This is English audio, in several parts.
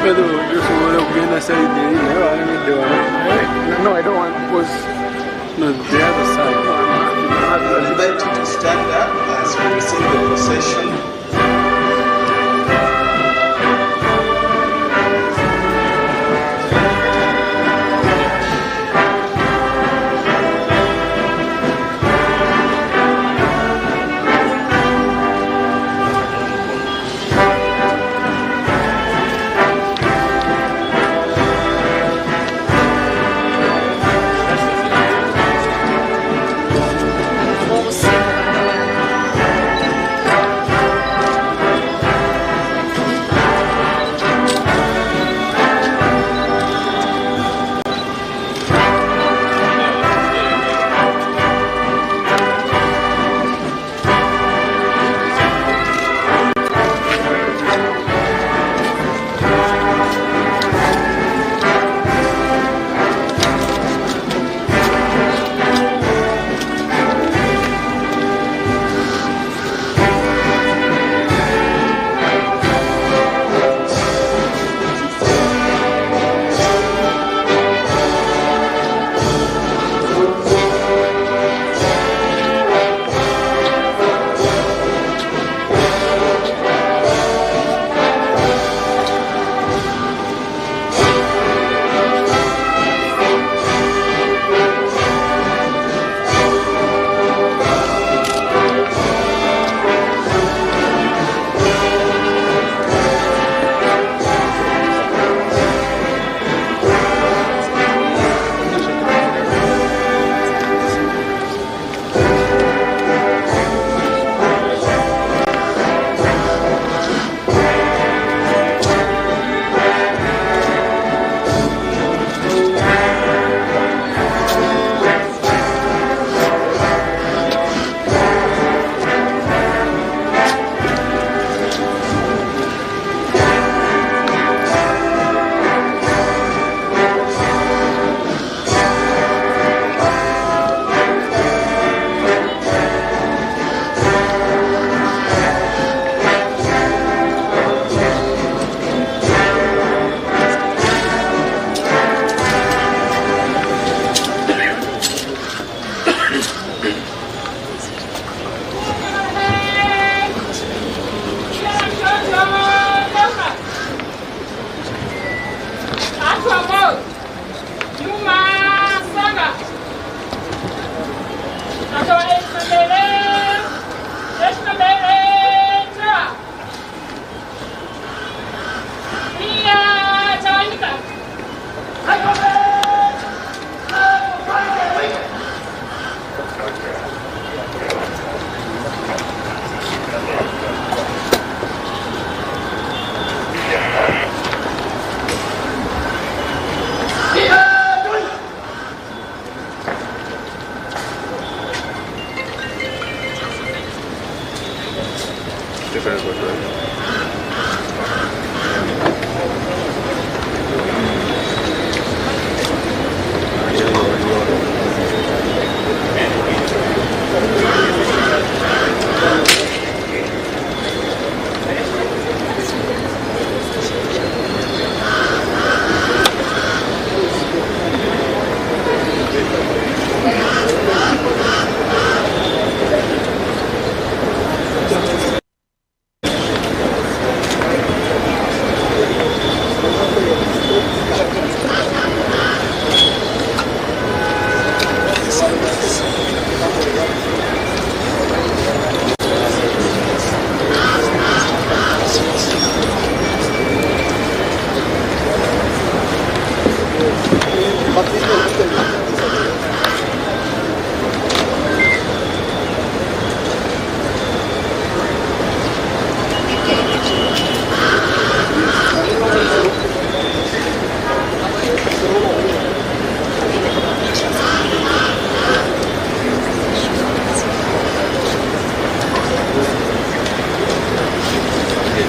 No, I don't want because no, the other side. I invite you to stand up as we receive the procession.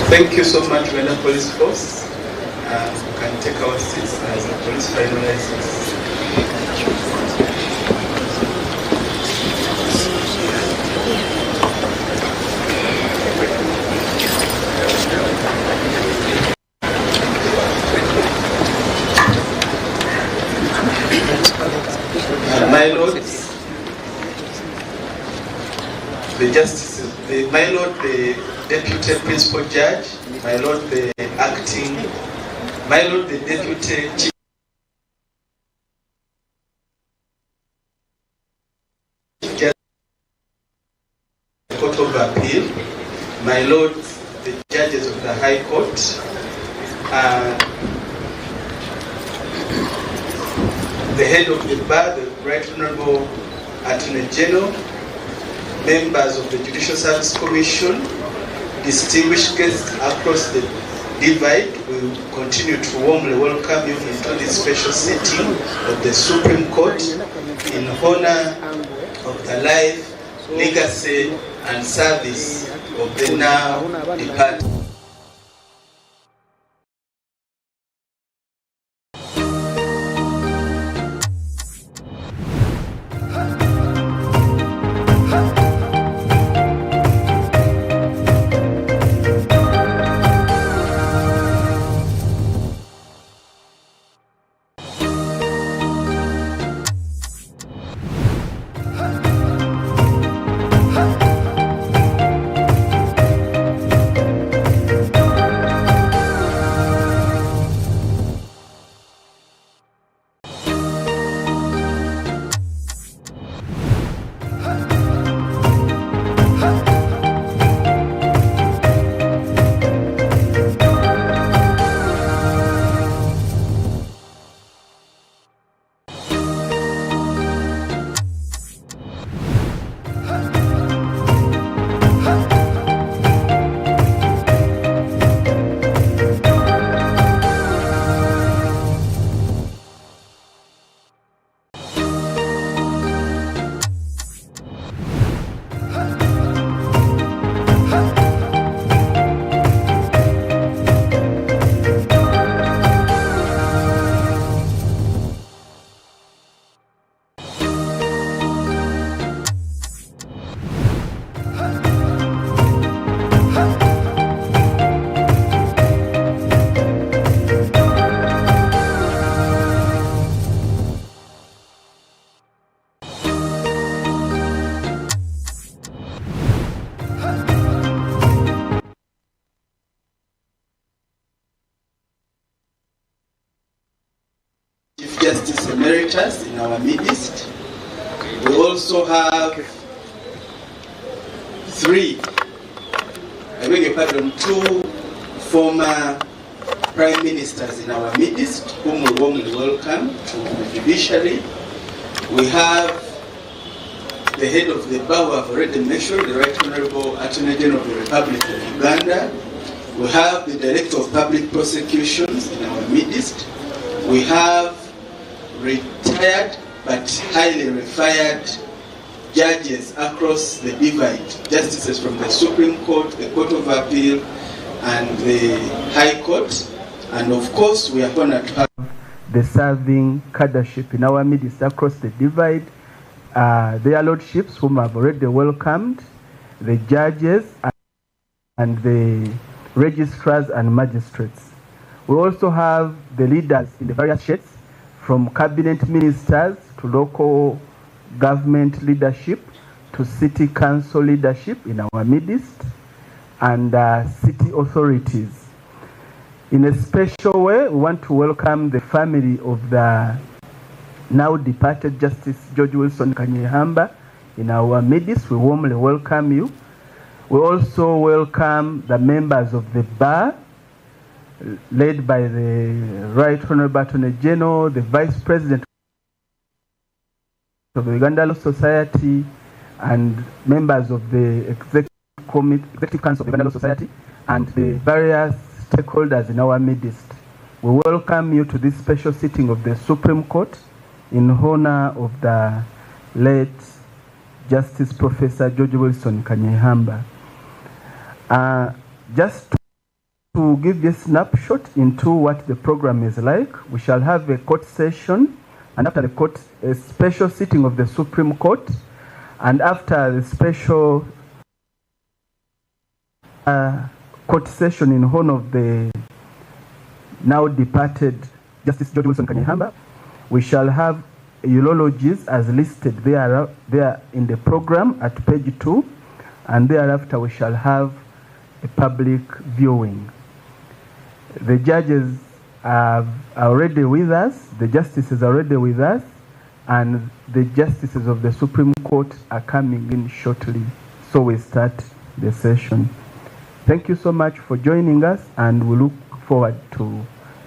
Thank you so much, Vena Police Force. We can take our seats as the police finalizes. my Lord the Deputy Principal Judge, my Lord the Acting, my Lord the Deputy Chief Judge of the Court of Appeal, my Lord the Judges of the High Court, the Head of the Bar, the Right Honorable Attorney General, members of the Judicial Service Commission, distinguished guests across the divide, we will continue to warmly welcome you into this special sitting of the Supreme Court in honor of the life, legacy, and service of the now departed. Justice Emeritus in our midst. We also have two former Prime Ministers in our midst, whom we warmly welcome to the judiciary. We have the head of the bar, who have already mentioned, the Right Honorable Attorney General of the Republic of Uganda. We have the Director of Public Prosecutions in our midst. We have retired but highly revered judges across the divide, justices from the Supreme Court, the Court of Appeal, and the High Court. And of course, we are honored to have the serving cadreship in our midst across the divide, their lordships, whom I've already welcomed, the judges and the registrars and magistrates. We also have the leaders in the various shades, from cabinet ministers to local government leadership to city council leadership in our midst, and city authorities. In a special way, we want to welcome the family of the now departed Justice George Wilson Kanyeihamba in our midst. We warmly welcome you. We also welcome the members of the bar, led by the Right Honorable Attorney General, the Vice President of the Uganda Law Society, and members of the Executive Council of the Uganda Law Society, and the various stakeholders in our midst. We welcome you to this special sitting of the Supreme Court in honor of the late Justice Professor George Wilson Kanyeihamba. Just to give you a snapshot into what the program is like, we shall have a court session, and after the court, a special sitting of the Supreme Court, and after the special court session in honor of the now departed Justice George Wilson Kanyeihamba, we shall have eulogies as listed there in the program at page 2, and thereafter we shall have a public viewing. The judges are already with us, the justices are already with us, and the justices of the Supreme Court are coming in shortly. So we start the session. Thank you so much for joining us, and we look forward to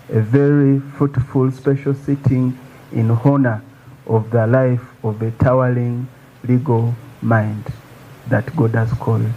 a very fruitful special sitting in honor of the life of a towering legal mind that God has called.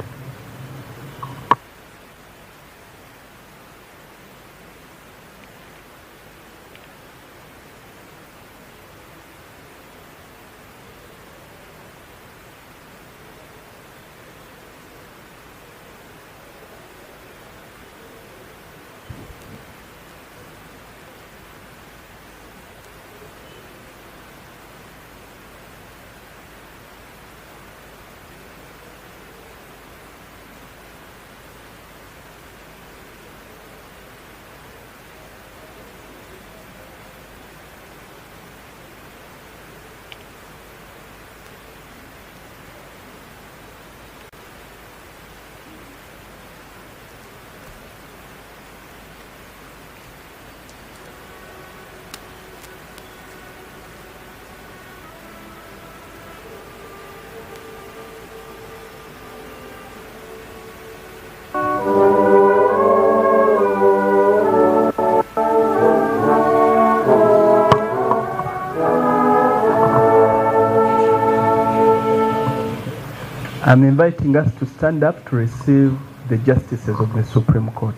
I'm inviting us to stand up to receive the justices of the Supreme Court.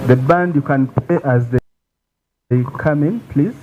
The band, you can play as they come in, please.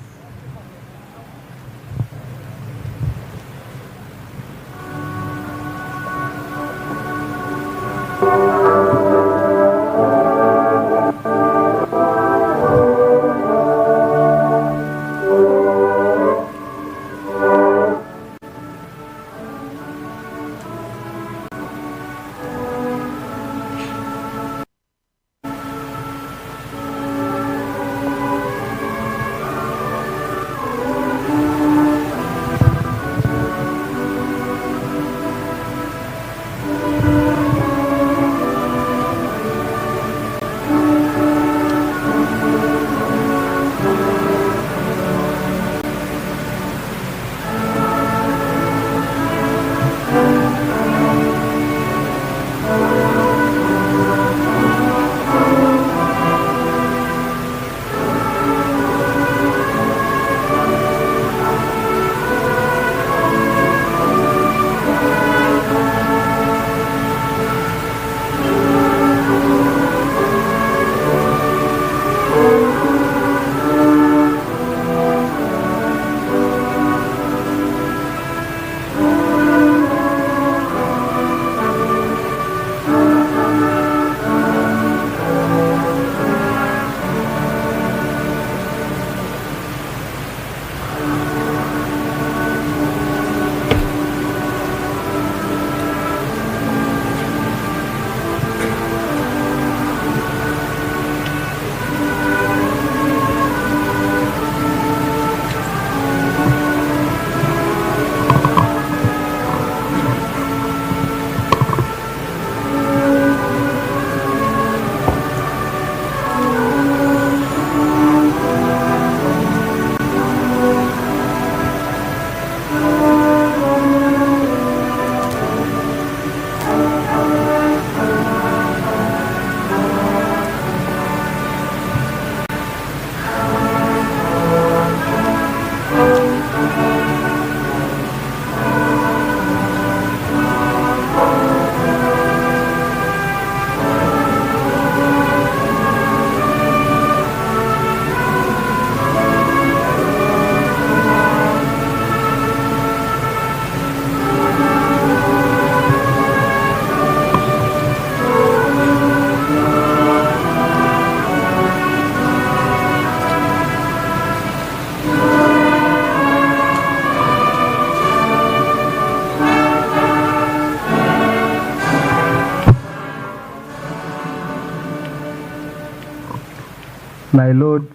My Lord,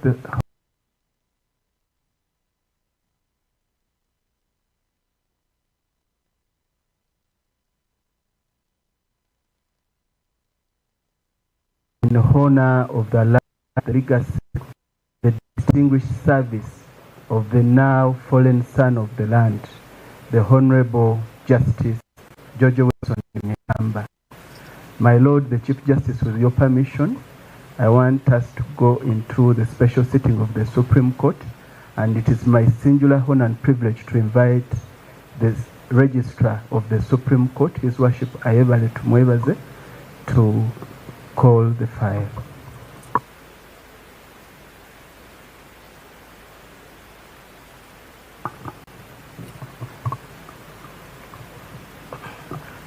in honor of the land, the legacy, the distinguished service of the now fallen son of the land, the Honorable Justice George.W. Kanyeihamba. My Lord, the Chief Justice, with your permission, I want us to go into the special sitting of the Supreme Court, and it is my singular honor and privilege to invite the Registrar of the Supreme Court, His Worship Ayebale Tumwebaze, to call the file.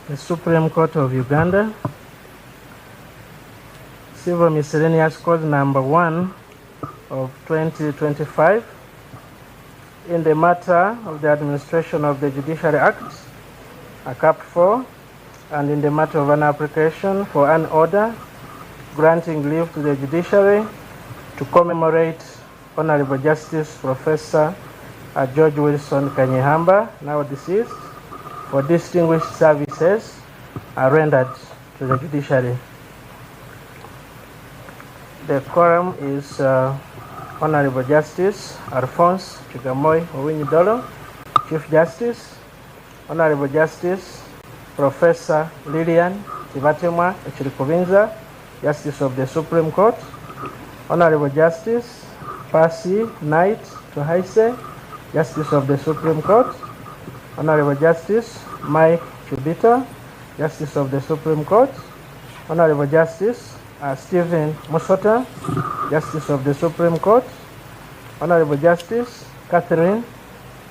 The Supreme Court of Uganda, Civil Miscellaneous Code number 1 of 2025, in the matter of the administration of the Judicial Act, a Cap 4, and in the matter of an application for an order granting leave to the judiciary to commemorate Honorable Justice Professor George Wilson Kanyeihamba, now deceased, for distinguished services rendered to the judiciary. The quorum is Honorable Justice Alphonse Chigamoy Owinyidolo, Chief Justice, Honorable Justice Professor Lillian Tibatemwa Echirikubinza, Justice of the Supreme Court, Honorable Justice Percy Knight Tuhaise, Justice of the Supreme Court, Honorable Justice Mike Chubita, Justice of the Supreme Court, Honorable Justice Stephen Musota, Justice of the Supreme Court, Honorable Justice Catherine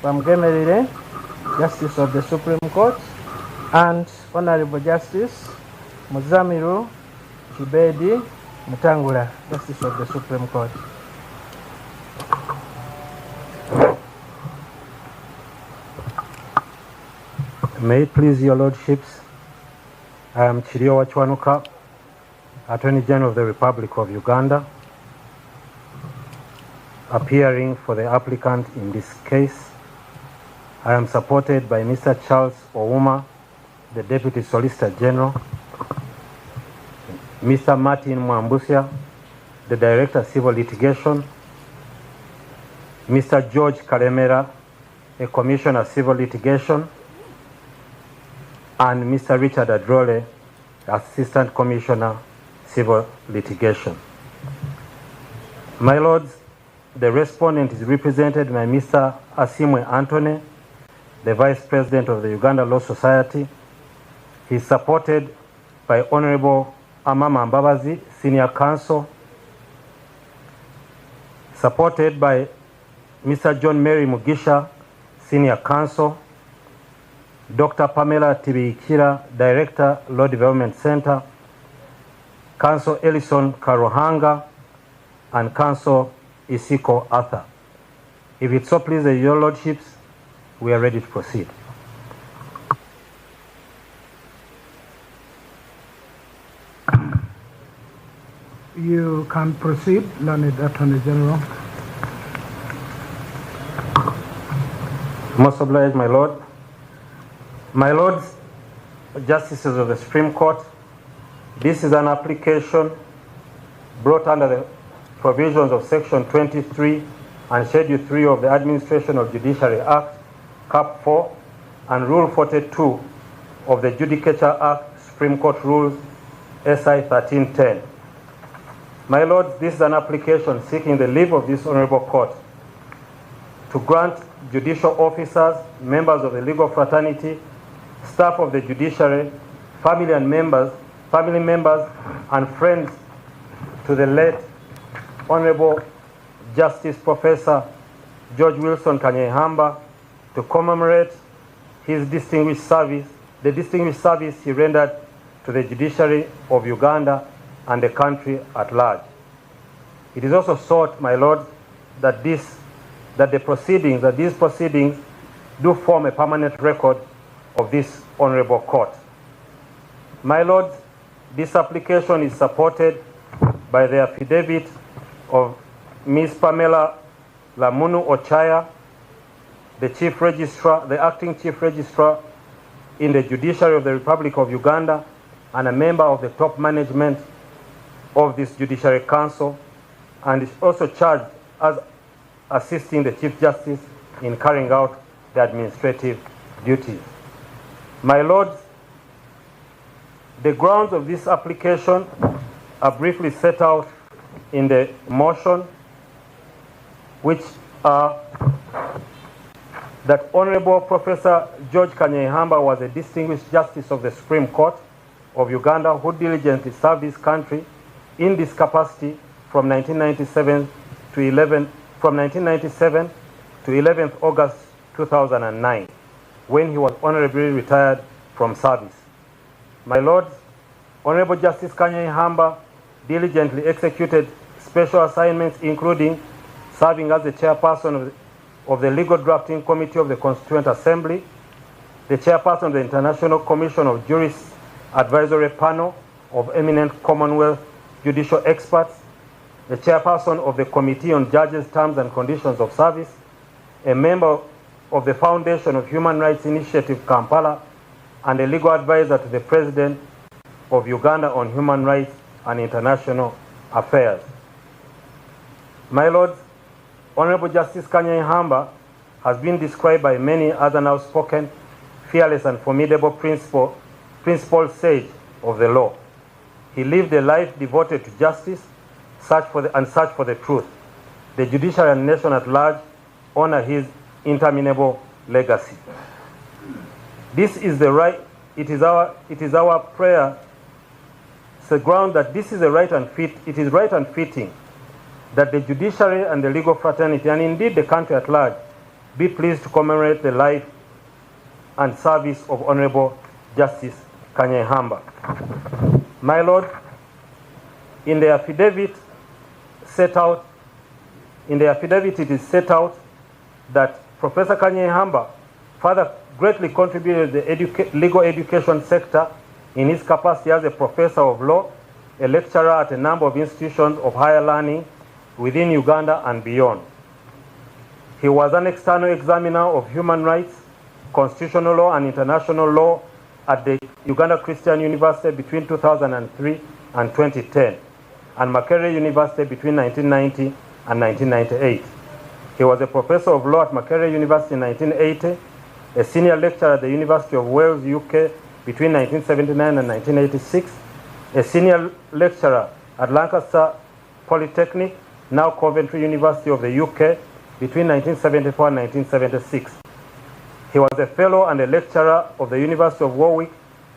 Bamgemerire, Justice of the Supreme Court, and Honorable Justice Muzamiru Kibedi Mutangula, Justice of the Supreme Court. May it please your lordships, I am Chiriowa Chwanuka, Attorney General of the Republic of Uganda, appearing for the applicant in this case. I am supported by Mr. Charles Ouma, the Deputy Solicitor General, Mr. Martin Mwambusya, the Director of Civil Litigation, Mr. George Karemera, a Commissioner of Civil Litigation, and Mr. Richard Adrole, Assistant Commissioner, Civil Litigation. My Lords, the respondent is represented by Mr. Asimwe Anthony, the Vice President of the Uganda Law Society. He is supported by Honorable Amama Mbabazi, Senior Counsel, supported by Mr. John Mary Mugisha, Senior Counsel, Dr. Pamela Tibiikira, Director, Law Development Center, Counsel Ellison Karohanga, and Counsel Isiko Arthur. If it so pleases your lordships, we are ready to proceed. You can proceed, Learned Attorney General. Most obliged, my Lord. My Lords, Justices of the Supreme Court, this is an application brought under the provisions of Section 23 and Schedule 3 of the Administration of Judiciary Act, Cap 4, and Rule 42 of the Judicature Act, Supreme Court Rules, SI 1310. My Lords, this is an application seeking the leave of this Honorable Court to grant judicial officers, members of the legal fraternity, staff of the judiciary, family members, and friends to the late Honorable Justice Professor George Wilson Kanyeihamba to commemorate his distinguished service, the distinguished service he rendered to the judiciary of Uganda and the country at large. It is also sought, my Lord, that these proceedings do form a permanent record of this honorable court. My Lord, this application is supported by the affidavit of Ms. Pamela Lamunu Ochaya, the Chief Registrar, the Acting Chief Registrar in the Judiciary of the Republic of Uganda, and a member of the top management of this Judiciary Council and is also charged as assisting the Chief Justice in carrying out the administrative duties. My Lords, the grounds of this application are briefly set out in the motion, which are that Honorable Professor George Kanyeihamba was a distinguished justice of the Supreme Court of Uganda who diligently served his country in this capacity from 1997 to 11th August 2009, when he was honorably retired from service. My Lords, Honorable Justice Kanyeihamba diligently executed special assignments, including serving as the chairperson of the Legal Drafting Committee of the Constituent Assembly, the chairperson of the International Commission of Jurists Advisory Panel of eminent Commonwealth judicial experts, the chairperson of the Committee on Judges' Terms and Conditions of Service, a member of the Foundation of Human Rights Initiative Kampala, and a legal advisor to the President of Uganda on human rights and international affairs. My Lords, Honorable Justice Kanyeihamba has been described by many as an outspoken, fearless, and formidable principled sage of the law. He lived a life devoted to justice, search for the truth. The judiciary and nation at large honor his interminable legacy. This is the right. It is our prayer. It's the ground that this is right and fitting that the judiciary and the legal fraternity, and indeed the country at large, be pleased to commemorate the life and service of Honorable Justice Kanyeihamba. My Lord, in the affidavit it is set out that Professor Kanyeihamba further greatly contributed to the legal education sector in his capacity as a professor of law, a lecturer at a number of institutions of higher learning within Uganda and beyond. He was an external examiner of human rights, constitutional law, and international law at the Uganda Christian University between 2003 and 2010, and Makerere University between 1990 and 1998. He was a professor of law at Makerere University in 1980, a senior lecturer at the University of Wales, UK between 1979 and 1986, a senior lecturer at Lancaster Polytechnic, now Coventry University of the UK, between 1974 and 1976. He was a fellow and a lecturer of the University of Warwick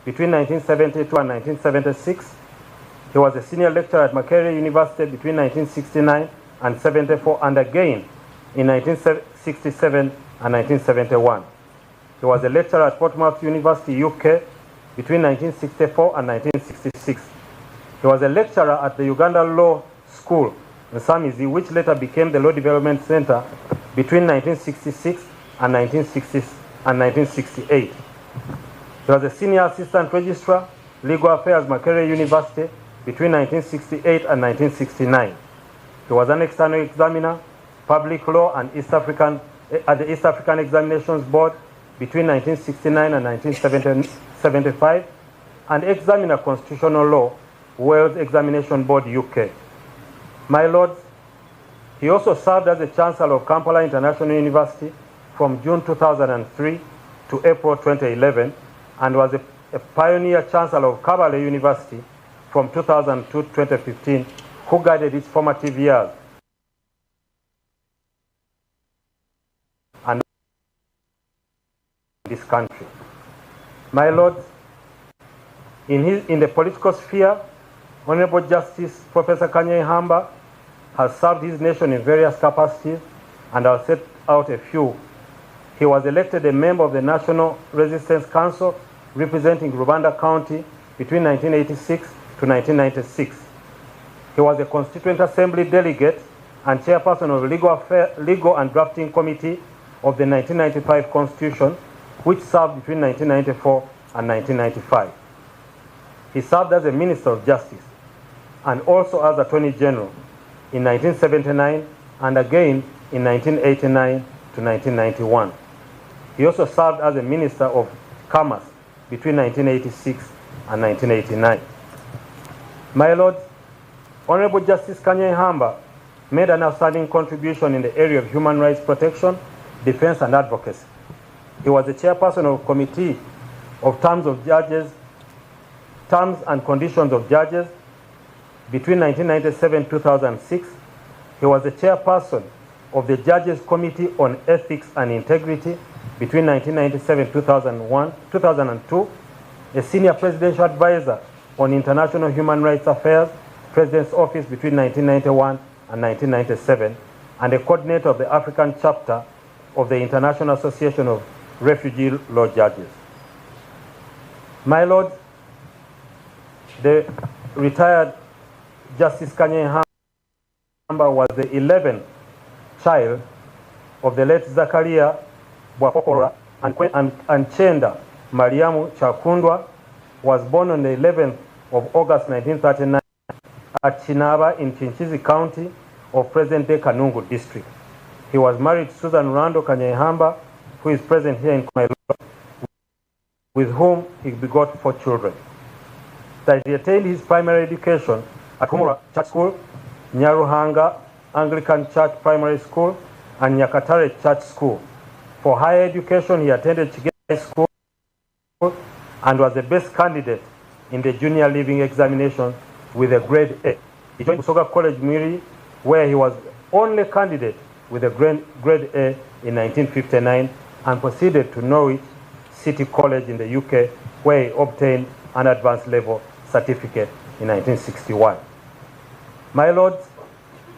between 1972 and 1976. He was a senior lecturer at Makerere University between 1969 and 74, and again in 1967 and 1971. He was a lecturer at Portsmouth University, UK between 1964 and 1966. He was a lecturer at the Uganda Law School in Samizi, which later became the Law Development Center between 1966 and 1968. He was a senior assistant registrar, legal affairs, Makerere University between 1968 and 1969. He was an external examiner, public law and at the East African Examinations Board between 1969 and 1975, and examiner constitutional law, Wales Examination Board, UK. My Lords, he also served as the Chancellor of Kampala International University from June 2003 to April 2011, and was a pioneer Chancellor of Kabale University from 2002 to 2015, who guided its formative years and this country. My Lords, in the political sphere, Honorable Justice Professor Kanyeihamba has served his nation in various capacities, and I'll set out a few. He was elected a member of the National Resistance Council representing Rubanda County between 1986 to 1996. He was a Constituent Assembly delegate and chairperson of the Legal and Drafting Committee of the 1995 Constitution, which served between 1994 and 1995. He served as a Minister of Justice and also as Attorney General in 1979 and again in 1989 to 1991. He also served as a Minister of Commerce between 1986 and 1989. My Lords, Honorable Justice Kanyeihamba made an outstanding contribution in the area of human rights protection, defense, and advocacy. He was the chairperson of Committee of Terms and Conditions of Judges between 1997 and 2006. He was the chairperson of the Judges Committee on Ethics and Integrity between 1997 and 2002, a senior presidential advisor on international human rights affairs, President's Office between 1991 and 1997, and a coordinator of the African chapter of the International Association of Refugee Law Judges. My Lord, the retired Justice Kanyeihamba was the 11th child of the late Zakaria Bwakokora and Chenda Mariamu Chakundwa, was born on the 11th of August 1939 at Chinaba in Chinchizi County of present-day Kanungu District. He was married to Susan Rando Kanyeihamba, who is present here in my Lord, with whom he begot 4 children. That he attained his primary education at Humura Church School, Nyaruhanga Anglican Church Primary School, and Nyakatare Church School. For higher education, he attended Chigei High School and was the best candidate in the junior leaving examination with a grade A. He joined Busoga College Miri, where he was only candidate with a grade A in 1959, and proceeded to Norwich City College in the UK, where he obtained an advanced level certificate in 1961. My Lords,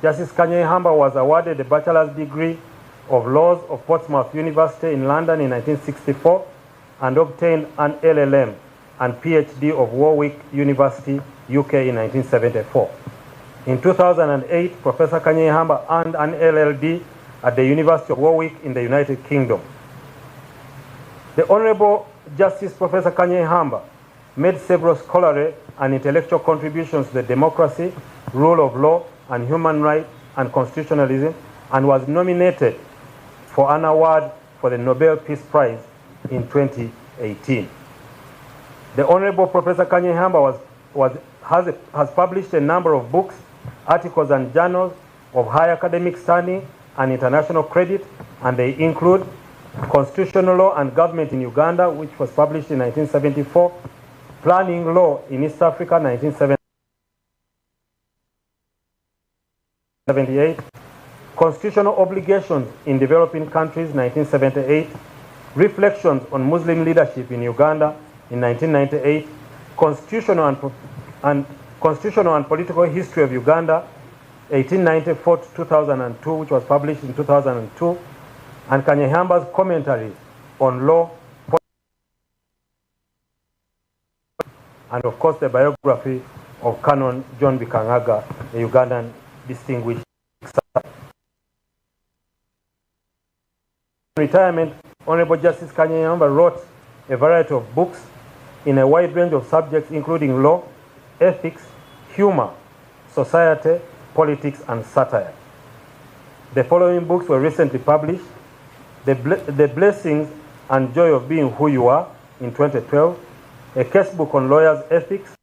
Justice Kanyeihamba was awarded a bachelor's degree of laws of Portsmouth University in London in 1964 and obtained an LLM and PhD of Warwick University, UK in 1974. In 2008, Professor Kanyeihamba earned an LLD at the University of Warwick in the United Kingdom. The Honorable Justice Professor Kanyeihamba made several scholarly and intellectual contributions to the democracy, rule of law, and human rights and constitutionalism, and was nominated for an award for the Nobel Peace Prize in 2018. The Honorable Professor Kanyeihamba has published a number of books, articles, and journals of high academic standing and international credit, and they include Constitutional Law and Government in Uganda, which was published in 1974, Planning Law in East Africa, 1978, Constitutional Obligations in Developing Countries, 1978, Reflections on Muslim Leadership in Uganda in 1998, Constitutional and Political History of Uganda, 1894 to 2002, which was published in 2002, and Kanyeihamba's commentary on law, and of course the biography of Canon John Bikangaga, a Ugandan distinguished scholar. In retirement, Honorable Justice Kanyeihamba wrote a variety of books in a wide range of subjects, including law, ethics, humor, society, politics, and satire. The following books were recently published: The Blessings and Joy of Being Who You Are in 2012, a casebook on lawyers' ethics,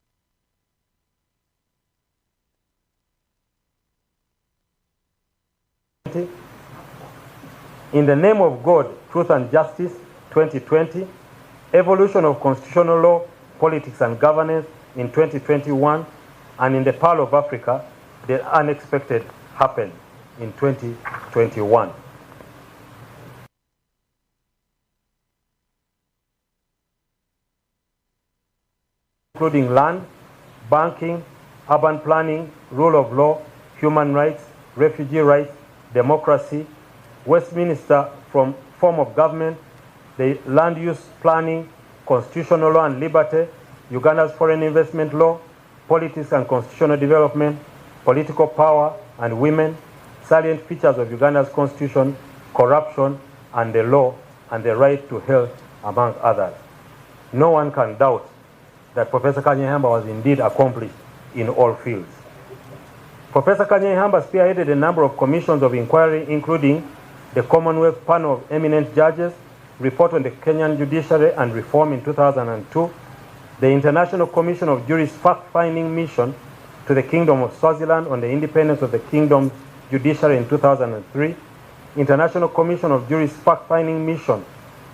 In the Name of God, Truth and Justice, 2020, Evolution of Constitutional Law, Politics and Governance in 2021, and In the Pearl of Africa, The Unexpected Happened in 2021. Including land, banking, urban planning, rule of law, human rights, refugee rights, democracy, Westminster from form of government, the land use planning, constitutional law and liberty, Uganda's foreign investment law, politics and constitutional development, political power and women, salient features of Uganda's constitution, corruption and the law, and the right to health, among others. No one can doubt that Professor Kanyeihamba was indeed accomplished in all fields. Professor Kanyeihamba spearheaded a number of commissions of inquiry, including the Commonwealth Panel of Eminent Judges, Report on the Kenyan Judiciary and Reform in 2002, the International Commission of Jurist Fact-Finding Mission to the Kingdom of Swaziland on the independence of the kingdom's judiciary in 2003, International Commission of Juries Fact-Finding Mission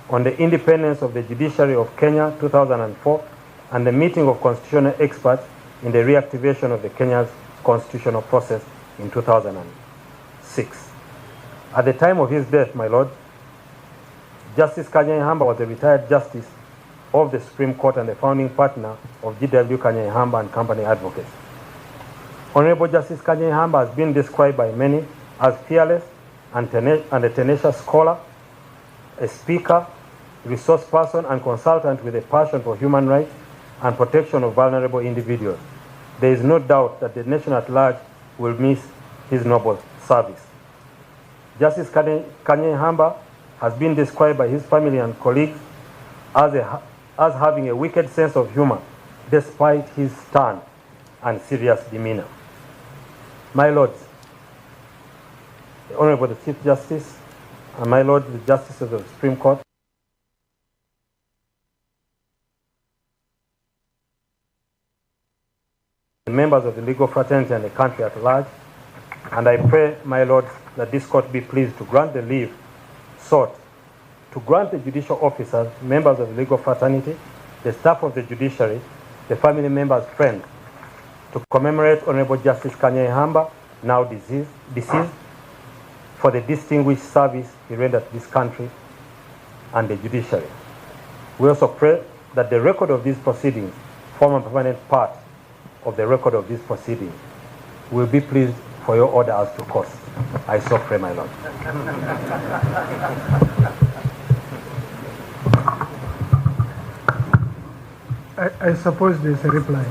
on the independence of the judiciary of Kenya 2004, and the meeting of constitutional experts in the reactivation of the Kenya's constitutional process in 2006. At the time of his death, my Lord, Justice Kanyeihamba was a retired justice of the Supreme Court and the founding partner of G.W. Kanyeihamba and Company Advocates. Honorable Justice Kanyeihamba has been described by many as fearless and a tenacious scholar, a speaker, resource person, and consultant with a passion for human rights and protection of vulnerable individuals. There is no doubt that the nation at large will miss his noble service. Justice Kanyeihamba has been described by his family and colleagues as having a wicked sense of humor, despite his stern and serious demeanor. My Lords, the Honorable the Chief Justice, and my Lord the Justices of the Supreme Court, the members of the legal fraternity and the country at large, and I pray, my Lord, that this court be pleased to grant the leave sought to grant the judicial officers, members of the legal fraternity, the staff of the judiciary, the family members, friends, to commemorate Honorable Justice Kanyeihamba, now deceased, for the distinguished service he rendered this country and the judiciary. We also pray that the record of these proceedings form a permanent part of the record of these proceedings. We will be pleased for your order as to cost. I so pray, my Lord. I suppose there's a reply.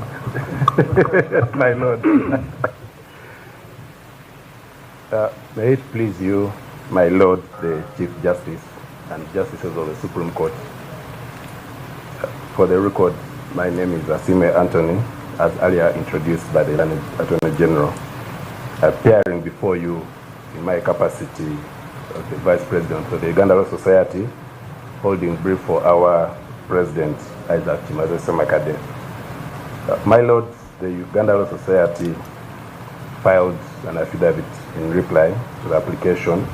My Lord. May it please you, my Lord, the Chief Justice and Justices of the Supreme Court. For the record, my name is Asime Anthony, as earlier introduced by the Attorney General, appearing before you in my capacity of the Vice President of the Uganda Law Society, holding brief for our President, Isaac Chimaze. My Lord, the Uganda Law Society filed an affidavit in reply to the application,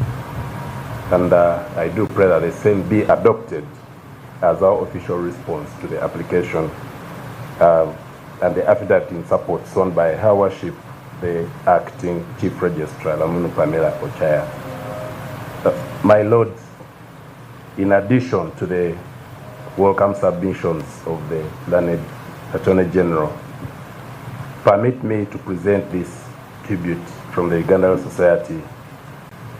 and I do pray that the same be adopted as our official response to the application, and the affidavit in support signed by Her Worship, the Acting Chief Registrar, Lamunu Pamela Ochaya. My Lord, in addition to the welcome submissions of the learned Attorney General, permit me to present this tribute from the Uganda Law Society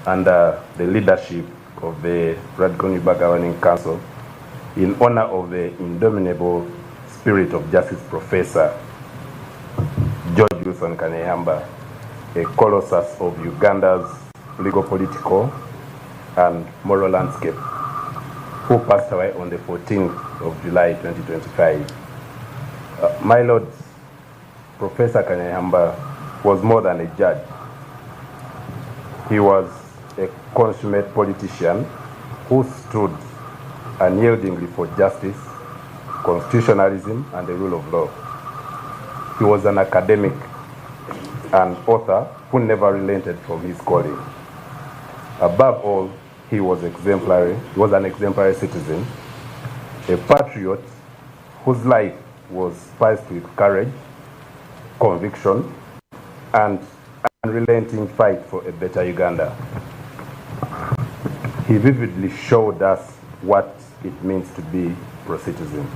under the leadership of the Radconiba Governing Council in honor of the indomitable spirit of Justice Professor George Kanyeihamba, a colossus of Uganda's legal, political, and moral landscape, who passed away on the 14th of July 2025. My Lord, Professor Kanyeihamba was more than a judge. He was a consummate politician who stood unyieldingly for justice, constitutionalism, and the rule of law. He was an academic and author who never relented from his calling. Above all, he was exemplary. He was an exemplary citizen, a patriot whose life was spiced with courage, conviction, and unrelenting fight for a better Uganda. He vividly showed us what it means to be pro-citizen.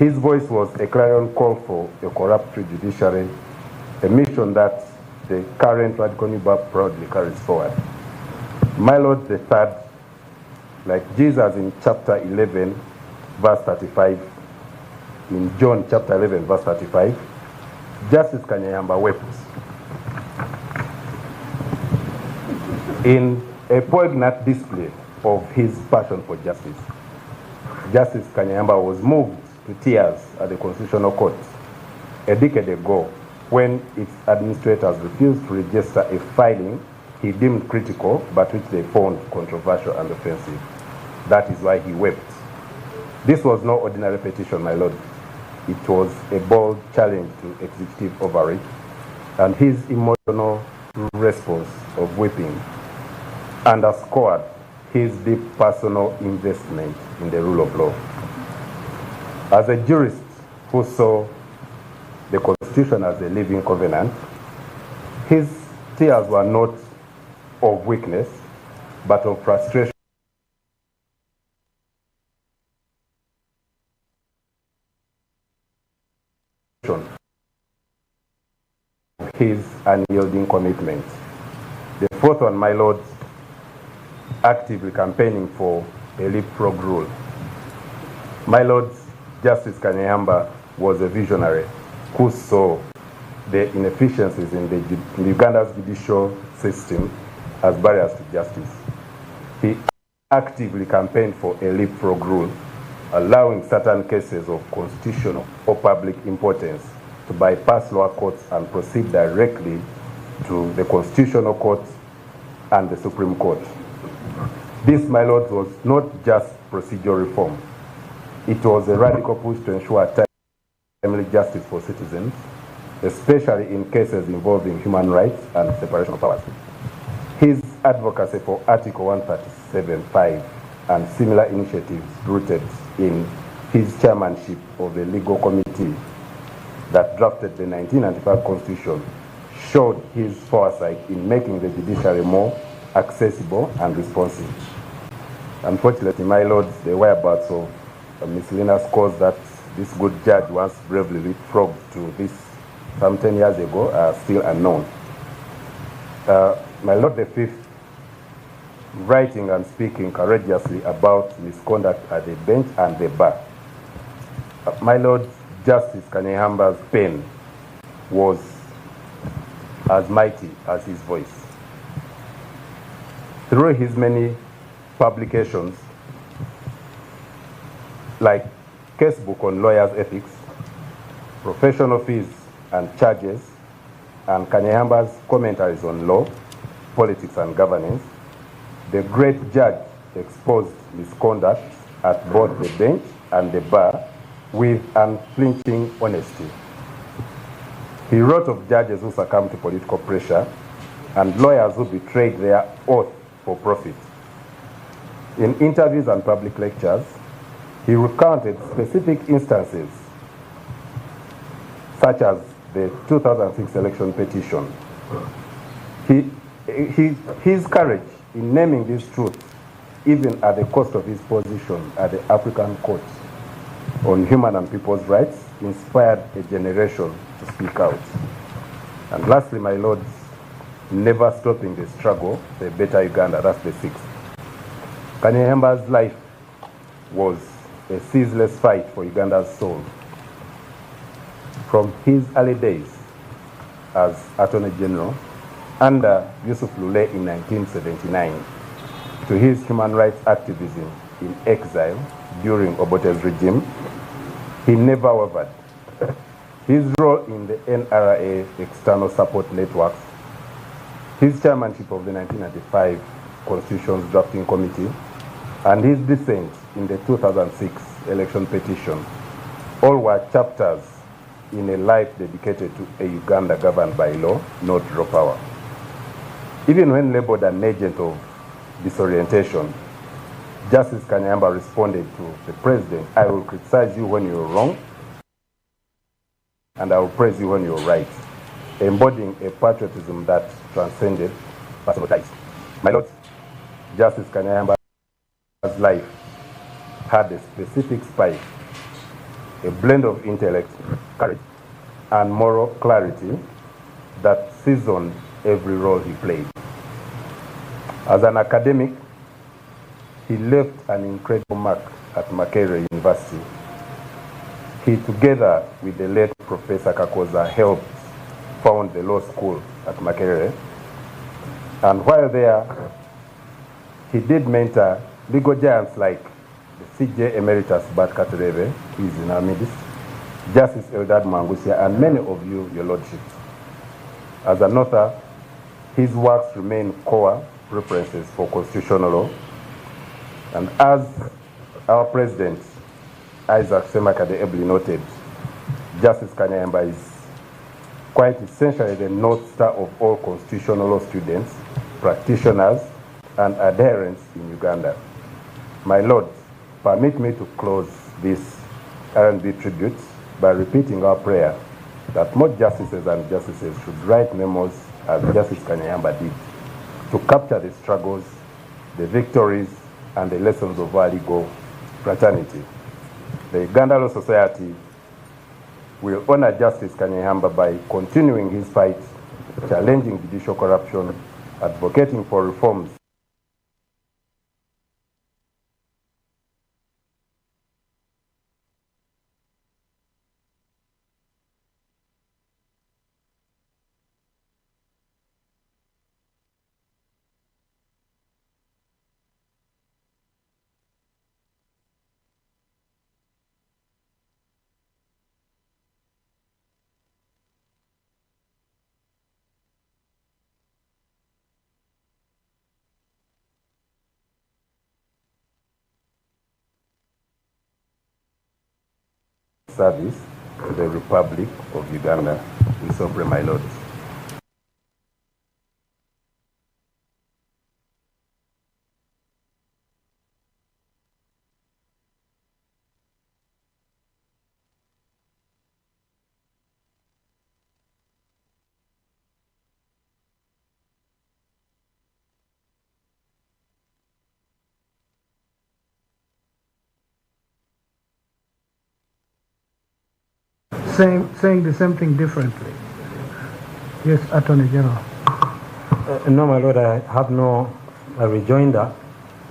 His voice was a clarion call for a corrupt judiciary, a mission that the current Radical New Birth proudly carries forward. My Lord the Third, like Jesus in chapter 11, verse 35, in John chapter 11, verse 35, Justice Kanyeihamba wept. In a poignant display of his passion for justice, Justice Kanyeihamba was moved to tears at the Constitutional Court a decade ago when its administrators refused to register a filing he deemed critical but which they found controversial and offensive. That is why he wept. This was no ordinary petition, my Lord. It was a bold challenge to executive overreach, and his emotional response of weeping underscored his deep personal investment in the rule of law. As a jurist who saw the Constitution as a living covenant, his tears were not of weakness, but of frustration. His unyielding commitment. The fourth one, my Lord, actively campaigning for a leapfrog rule. My Lord, Justice Kanyeihamba was a visionary who saw the inefficiencies in Uganda's judicial system as barriers to justice. He actively campaigned for a leapfrog rule, allowing certain cases of constitutional or public importance to bypass lower courts and proceed directly to the Constitutional Court and the Supreme Court. This, my Lord, was not just procedural reform. It was a radical push to ensure timely justice for citizens, especially in cases involving human rights and separation of powers. His advocacy for Article 137(5) and similar initiatives rooted in his chairmanship of the legal committee that drafted the 1995 Constitution showed his foresight in making the judiciary more accessible and responsive. Unfortunately, my lords, the whereabouts of a miscellaneous cause that this good judge once bravely leapfrogged to this some 10 years ago are still unknown. My Lord the Fifth, writing and speaking courageously about misconduct at the bench and the bar. My Lord Justice Kanyeihamba's pen was as mighty as his voice. Through his many publications, like Casebook on Lawyers' Ethics, Professional Fees and Charges, and Kanyeihamba's Commentaries on Law, Politics and Governance, the great judge exposed misconduct at both the bench and the bar with unflinching honesty. He wrote of judges who succumbed to political pressure and lawyers who betrayed their oath for profit. In interviews and public lectures, he recounted specific instances, such as the 2006 election petition. His courage in naming these truths, even at the cost of his position at the African Court on Human and People's Rights, inspired a generation to speak out. And lastly, my lords, never stopping the struggle, the better Uganda, that's the sixth. Kanyeihamba's life was a ceaseless fight for Uganda's soul. From his early days as Attorney General under Yusuf Lule in 1979 to his human rights activism in exile during Obote's regime, he never wavered. His role in the NRA external support networks, his chairmanship of the 1995 Constitution's Drafting Committee, and his dissent in the 2006 election petition, all were chapters in a life dedicated to a Uganda governed by law, not raw power. Even when labeled an agent of disorientation, Justice Kanyeihamba responded to the president, "I will criticize you when you're wrong, and I will praise you when you're right," embodying a patriotism that transcended personal ties. My Lord, Justice Kanyeeihamba's life had a specific spike a blend of intellect, courage, and moral clarity that seasoned every role he played. As an academic, he left an incredible mark at Makerere University. He, together with the late Professor Kakoza, helped found the law school at Makerere. And while there, he did mentor legal giants like the CJ Emeritus Bat Katerebe, who is in our midst, Justice Eldad Mangusia, and many of you, your lordships. As an author, his works remain core references for constitutional law. And as our president, Isaac Semakade, ably noted, Justice Kanyeihamba is quite essentially the North Star of all constitutional law students, practitioners, and adherents in Uganda. My Lord, permit me to close this R&B tribute by repeating our prayer that more justices and justices should write memos as Justice Kanyeihamba did to capture the struggles, the victories, and the lessons of our legal fraternity. The Uganda Law Society will honor Justice Kanyeihamba by continuing his fight, challenging judicial corruption, advocating for reforms service to the Republic of Uganda. We so pray, my Lord. Saying the same thing differently. Yes, Attorney General. No, my Lord, I have no rejoinder.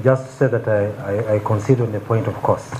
Just to say that I concede on the point of cost.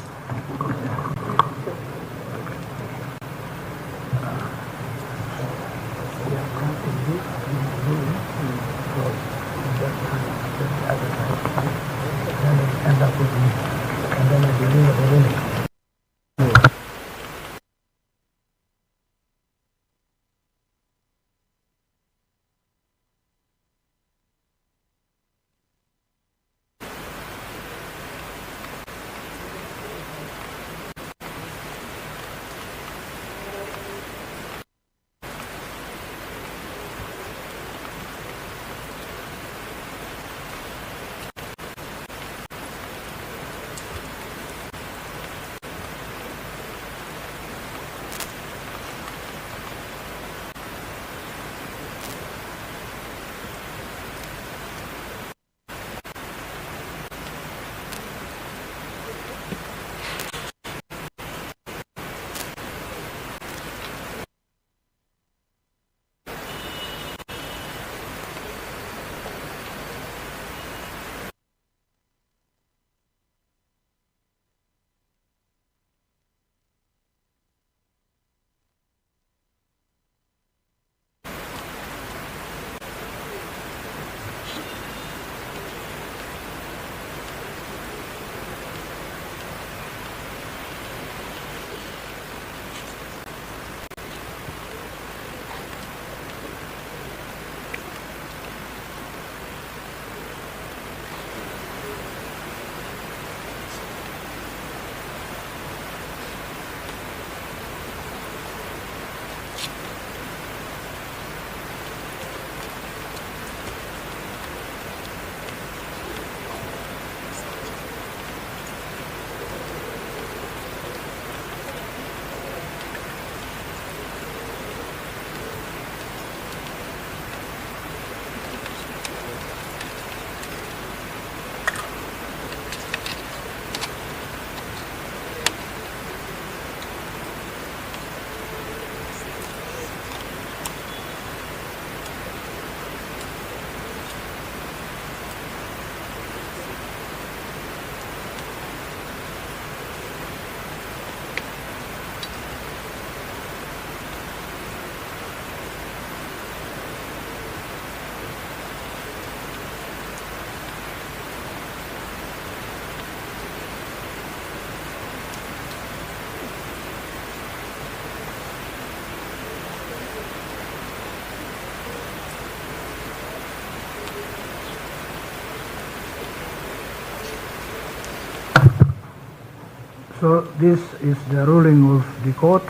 So this is the ruling of the court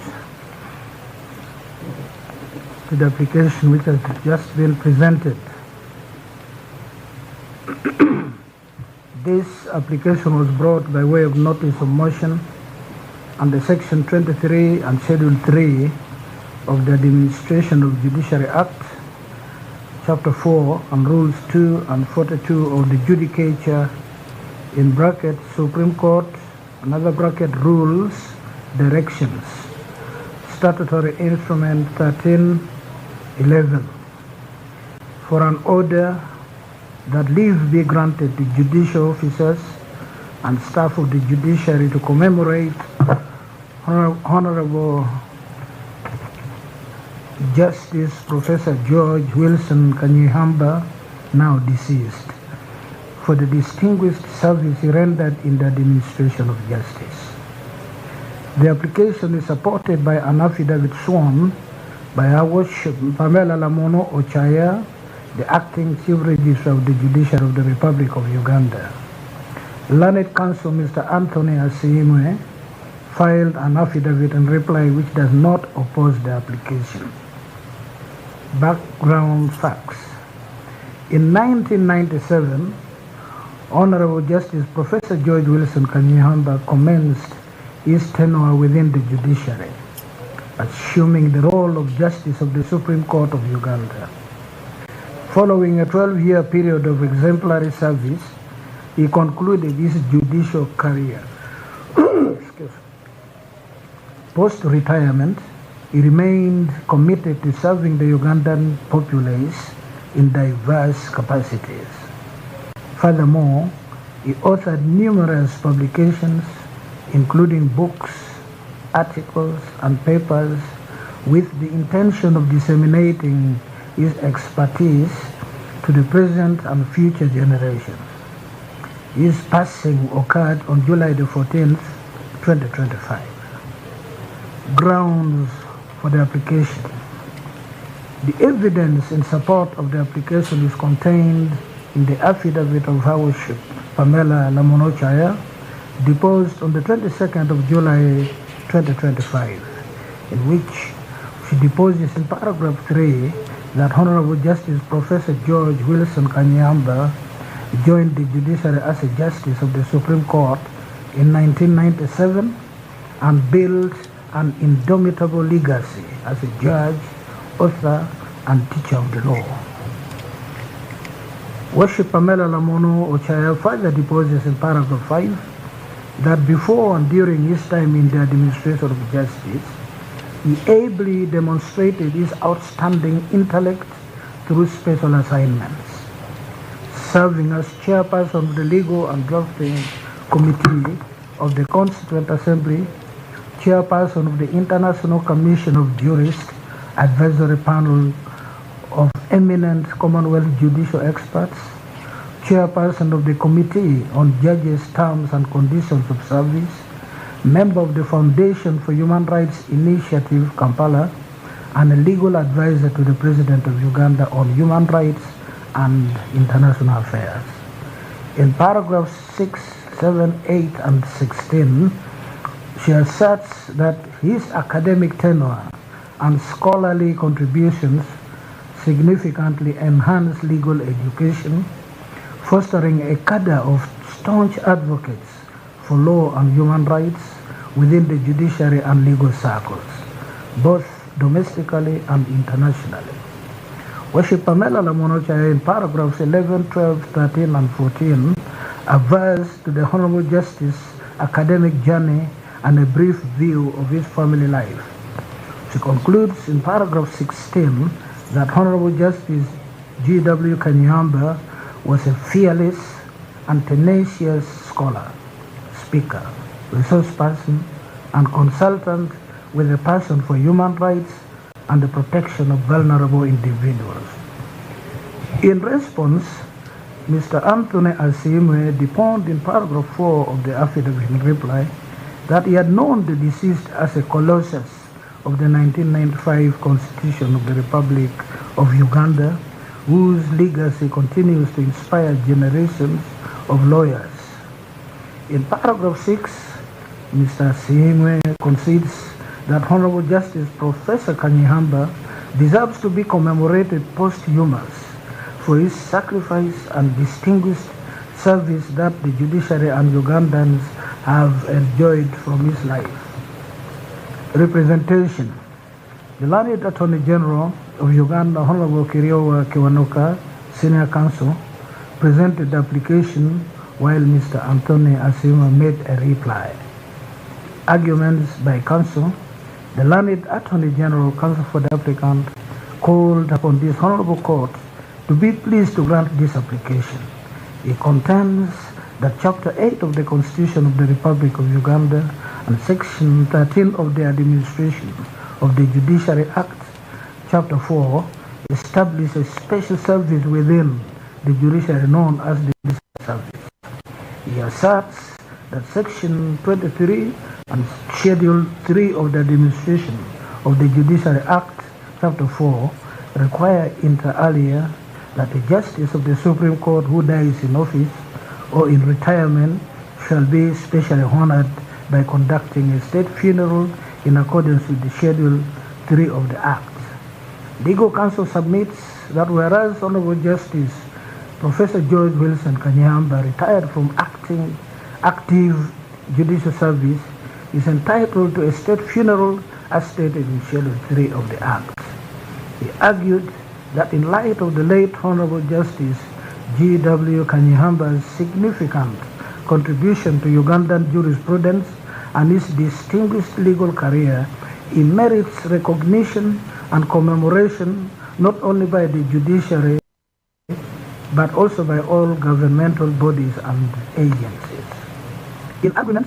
to the application which has just been presented. This application was brought by way of notice of motion under Section 23 and Schedule 3 of the Administration of Judiciary Act, Chapter 4, and Rules 2 and 42 of the Judicature, in bracket Supreme Court, another bracket Rules, Directions, Statutory Instrument 1311, for an order that leave be granted to judicial officers and staff of the judiciary to commemorate Honorable Justice Professor George Wilson Kanyeihamba, now deceased, for the distinguished service he rendered in the administration of justice. The application is supported by an affidavit sworn by Her Worship Pamela Lamono Ochaya, the Acting Chief Registrar of the Judiciary of the Republic of Uganda. Learned Counsel Mr. Anthony Asiimwe filed an affidavit in reply which does not oppose the application. Background facts. In 1997, Honorable Justice Professor George Wilson Kanyeihamba commenced his tenure within the judiciary, assuming the role of Justice of the Supreme Court of Uganda. Following a 12-year period of exemplary service, he concluded his judicial career. Post-retirement, he remained committed to serving the Ugandan populace in diverse capacities. Furthermore, he authored numerous publications, including books, articles, and papers, with the intention of disseminating his expertise to the present and future generations. His passing occurred on July the 14th, 2025. Grounds for the application. The evidence in support of the application is contained in the affidavit of Her Worship Pamela Lamono Ochaya, deposed on the 22nd of July 2025, in which she deposes in paragraph 3 that Honorable Justice Professor George Wilson Kanyeihamba joined the judiciary as a Justice of the Supreme Court in 1997 and built an indomitable legacy as a judge, author, and teacher of the law. Worship Pamela Lamono Ochaya further deposes in paragraph 5 that before and during his time in the administration of justice, he ably demonstrated his outstanding intellect through special assignments, serving as chairperson of the Legal and Drafting Committee of the Constituent Assembly, chairperson of the International Commission of Jurists Advisory Panel of eminent Commonwealth judicial experts, chairperson of the Committee on Judges' Terms and Conditions of Service, member of the Foundation for Human Rights Initiative, Kampala, and a legal advisor to the President of Uganda on human rights and international affairs. In paragraphs 6, 7, 8, and 16, she asserts that his academic tenure and scholarly contributions significantly enhance legal education, fostering a cadre of staunch advocates for law and human rights within the judiciary and legal circles, both domestically and internationally. Worship Pamela Lamono Ochaya in paragraphs 11, 12, 13, and 14 averse to the Honorable Justice academic journey and a brief view of his family life. She concludes in paragraph 16 that Honorable Justice G.W. Kanyeihamba was a fearless and tenacious scholar, speaker, resource person, and consultant with a passion for human rights and the protection of vulnerable individuals. In response, Mr. Anthony Asiimwe deponed in paragraph 4 of the affidavit in reply that he had known the deceased as a colossus of the 1995 Constitution of the Republic of Uganda, whose legacy continues to inspire generations of lawyers. In paragraph 6, Mr. Singwe concedes that Honorable Justice Professor Kanyeihamba deserves to be commemorated posthumous for his sacrifice and distinguished service that the judiciary and Ugandans have enjoyed from his life. Representation. The learned Attorney General of Uganda, Honorable Kiwanuka, Senior Counsel, presented the application while Mr. Anthony Asima made a reply. Arguments by counsel. The learned Attorney General, counsel for the applicant, called upon this Honorable Court to be pleased to grant this application. It contends that Chapter 8 of the Constitution of the Republic of Uganda and Section 13 of the Administration of the Judiciary Act, Chapter 4, establish a special service within the judiciary known as the Judicial Service. He asserts that Section 23 and Schedule 3 of the Administration of the Judiciary Act, Chapter 4, require inter alia that a justice of the Supreme Court who dies in office or in retirement shall be specially honored by conducting a state funeral in accordance with the Schedule 3 of the Act. Legal counsel submits that whereas Honorable Justice Professor George Wilson Kanyeihamba retired from active judicial service, is entitled to a state funeral as stated in Schedule 3 of the Act. He argued that in light of the late Honorable Justice G.W. Kanyehamba's significant contribution to Ugandan jurisprudence and his distinguished legal career, he merits recognition and commemoration not only by the judiciary but also by all governmental bodies and agencies. In argument,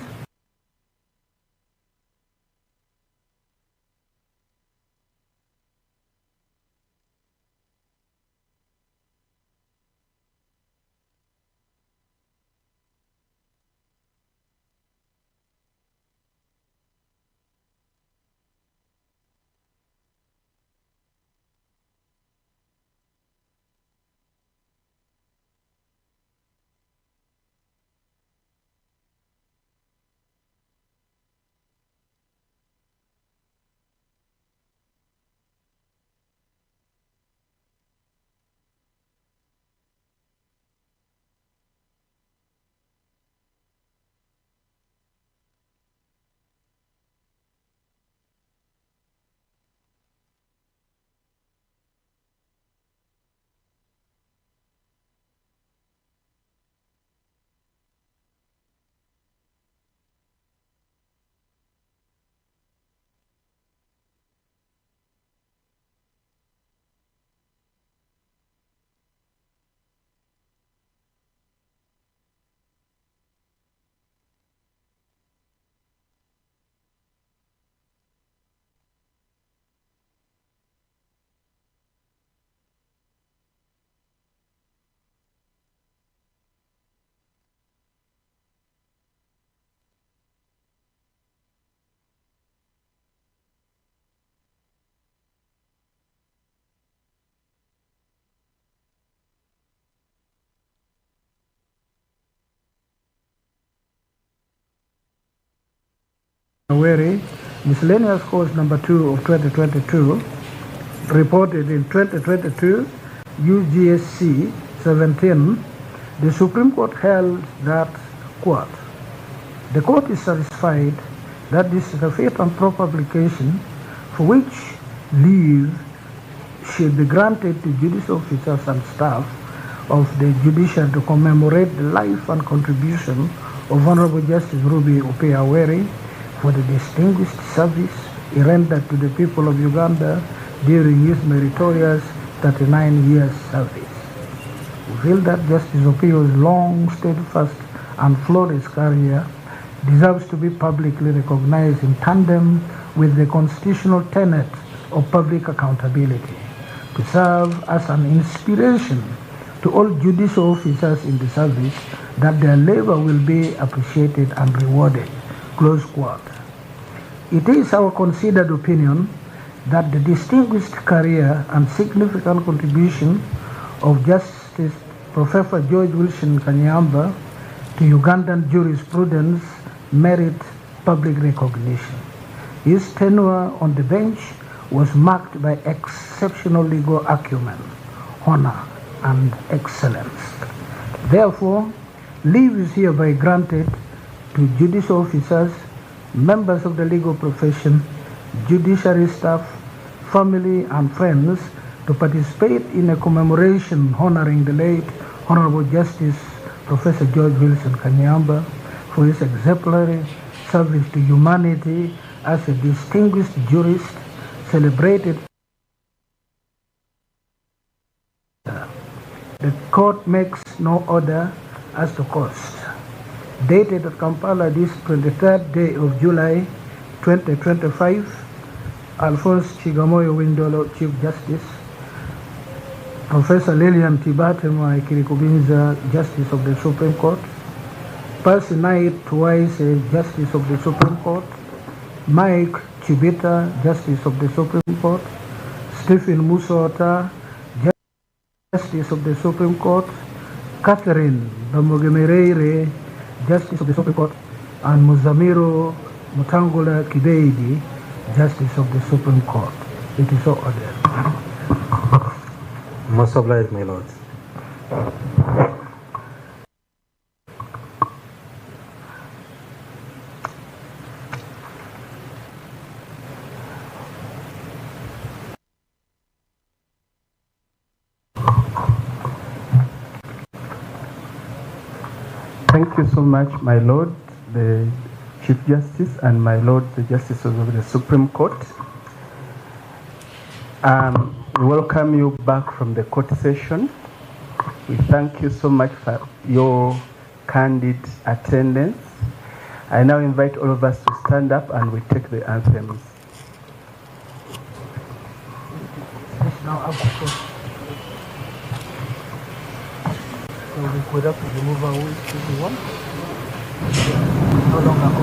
miscellaneous course number 2 of 2022, reported in 2022 UGSC 17, the Supreme Court held that, quote, the court is satisfied that this is a fit and proper application for which leave should be granted to judicial officers and staff of the judiciary to commemorate the life and contribution of Honorable Justice Ruby Okwijuka for the distinguished service he rendered to the people of Uganda during his meritorious 39 years service. We feel that Justice Okwijuka's long, steadfast, and flawless career deserves to be publicly recognized in tandem with the constitutional tenet of public accountability, to serve as an inspiration to all judicial officers in the service that their labor will be appreciated and rewarded, close quote. It is our considered opinion that the distinguished career and significant contribution of Justice Professor George Wilson Kanyeihamba to Ugandan jurisprudence merit public recognition. His tenure on the bench was marked by exceptional legal acumen, honor, and excellence. Therefore, leave is hereby granted to judicial officers, members of the legal profession, judiciary staff, family, and friends to participate in a commemoration honoring the late Honorable Justice Professor George Wilson Kanyeihamba for his exemplary service to humanity as a distinguished jurist celebrated. The court makes no order as to cost. Dated at Kampala this 23rd day of July 2025, Alphonse Chigamoyo Windolo, Chief Justice, Professor Lilian Tibatema Kirikubinza, Justice of the Supreme Court, Percy Knight Twice, Justice of the Supreme Court, Mike Chibita, Justice of the Supreme Court, Stephen Musota, Justice of the Supreme Court, Catherine Bamogemerere, Justice of the Supreme Court, and Muzamiro Mutangula Kibeidi, Justice of the Supreme Court. It is so ordered. Most obliged, my lords. Thank you so much, my Lord, the Chief Justice, and my Lord, the Justices of the Supreme Court. We welcome you back from the court session. We thank you so much for your candid attendance. I now invite all of us to stand up and we take the anthems. Now, so we could have to remove our ways to the one. No longer go.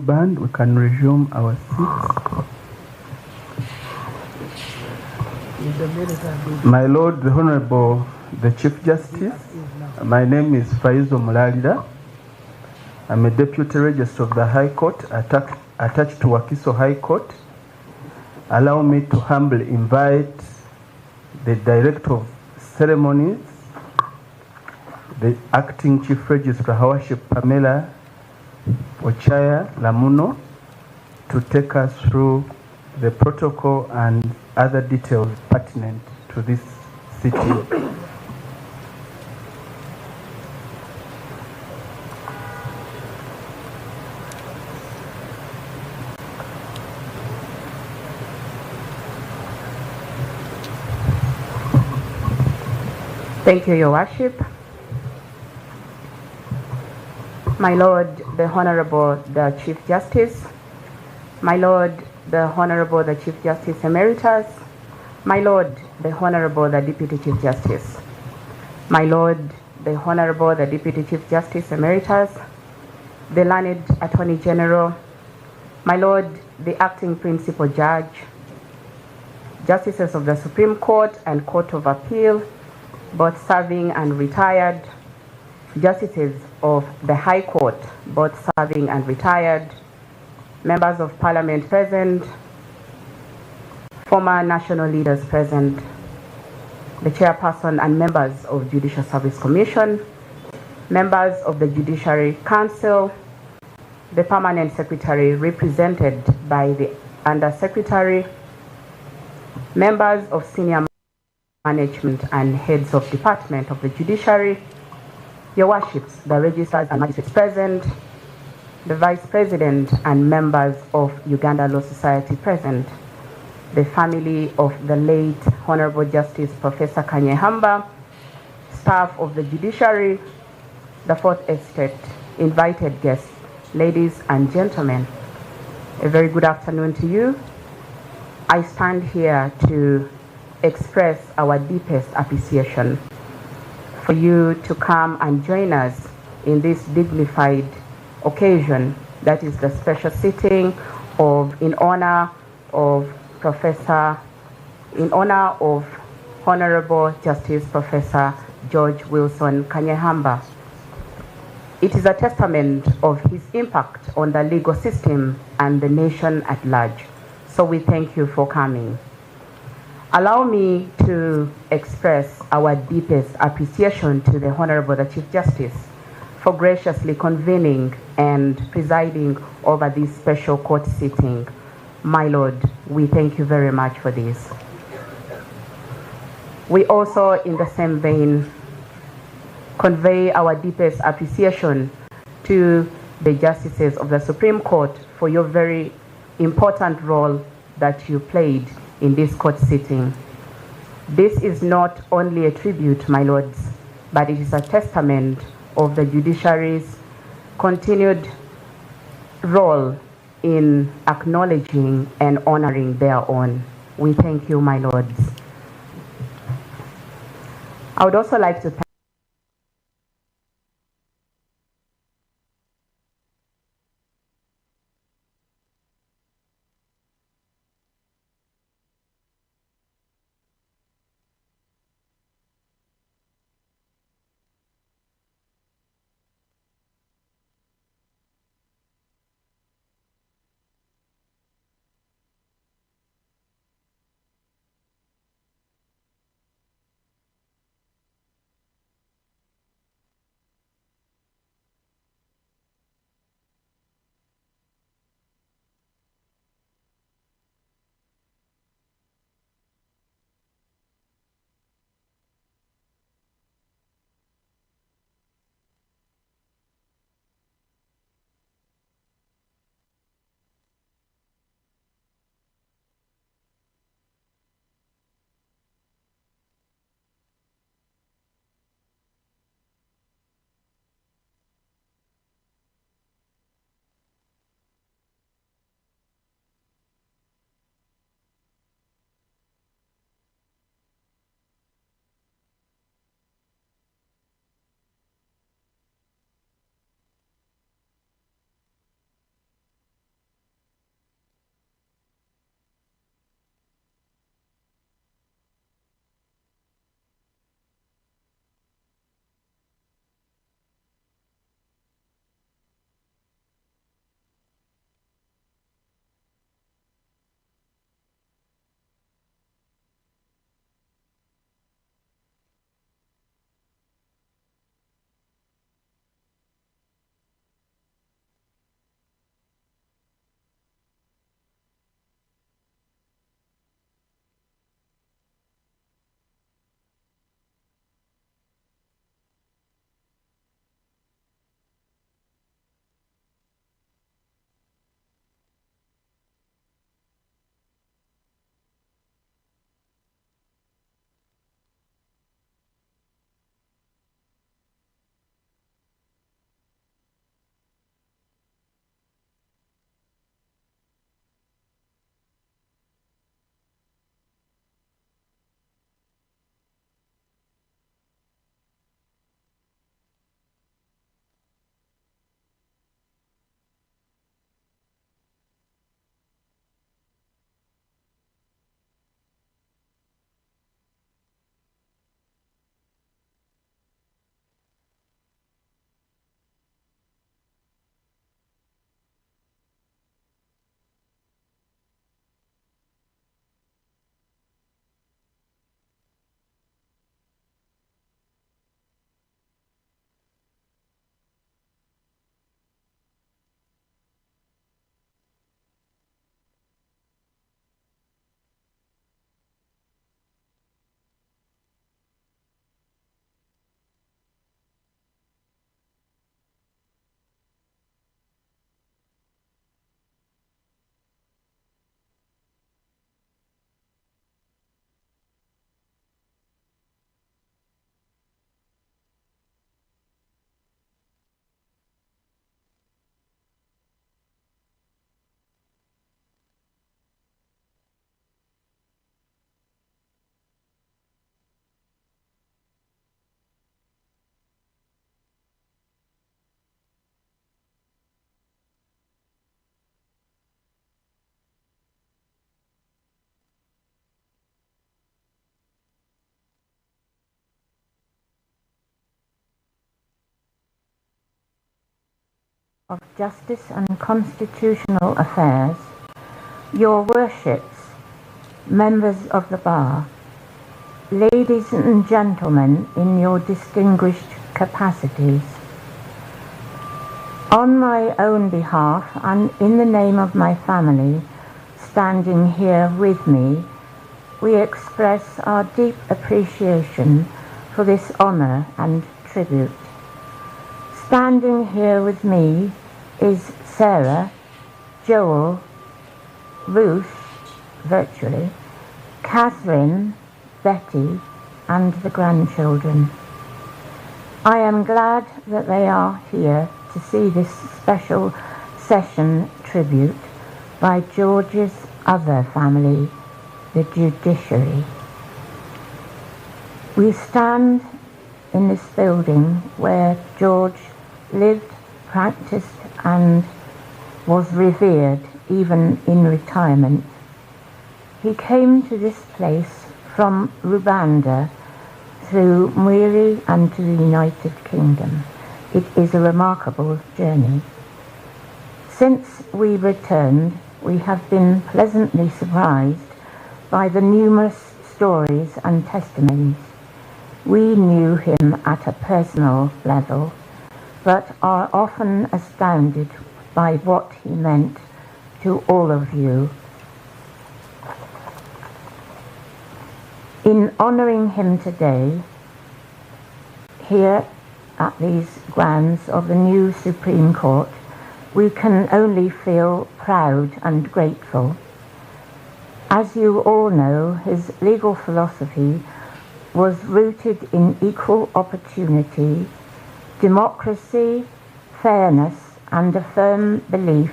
Band, we can resume our seats. My Lord, the Honorable, the Chief Justice, my name is Faizo Mulalira. I'm a Deputy Registrar of the High Court attached to Wakiso High Court. allow me to humbly invite the Director of Ceremonies, the Acting Chief Registrar, Her Worship Pamela Ochaya Lamuno, to take us through the protocol and other details pertinent to this sitting. Thank you, Your Worship. My Lord, the Honorable, the Chief Justice. My Lord, the Honorable, the Chief Justice Emeritus. My Lord, the Honorable, the Deputy Chief Justice. My Lord, the Honorable, the Deputy Chief Justice Emeritus. The learned Attorney General. My Lord, the Acting Principal Judge. Justices of the Supreme Court and Court of Appeal, both serving and retired, justices of the High Court, both serving and retired, members of Parliament present, former national leaders present, the chairperson and members of Judicial Service Commission, members of the Judiciary Council, the permanent secretary represented by the undersecretary, members of senior management and heads of department of the judiciary, Your Worships, the registrars and magistrates present, the Vice President and members of Uganda Law Society present, the family of the late Honorable Justice Professor Kanyeihamba, staff of the judiciary, the Fourth Estate, invited guests, ladies and gentlemen, a very good afternoon to you. I stand here to express our deepest appreciation for you to come and join us in this dignified occasion, that is the special sitting in honor of Honorable Justice Professor George Wilson Kanyeihamba. It is a testament of his impact on the legal system and the nation at large. So we thank you for coming. Allow me to express our deepest appreciation to the Honorable the Chief Justice for graciously convening and presiding over this special court sitting. My Lord, we thank you very much for this. We also, in the same vein, convey our deepest appreciation to the justices of the Supreme Court for your very important role that you played in this court sitting. This is not only a tribute, my lords, but it is a testament of the judiciary's continued role in acknowledging and honoring their own. We thank you, my lords. I would also like to of Justice and Constitutional Affairs, Your Worships, members of the Bar, ladies and gentlemen in your distinguished capacities, on my own behalf and in the name of my family standing here with me, we express our deep appreciation for this honor and tribute. Standing here with me is Sarah, Joel, Ruth, virtually, Catherine, Betty, and the grandchildren. I am glad that they are here to see this special session tribute by George's other family, the Judiciary. We stand in this building where George lived, practiced, and was revered even in retirement. He came to this place from Rwanda through Mwiri and to the United Kingdom. It is a remarkable journey. Since we returned, we have been pleasantly surprised by the numerous stories and testimonies. We knew him at a personal level, but are often astounded by what he meant to all of you. In honoring him today, here at these grounds of the new Supreme Court, we can only feel proud and grateful. As you all know, his legal philosophy was rooted in equal opportunity, democracy, fairness, and a firm belief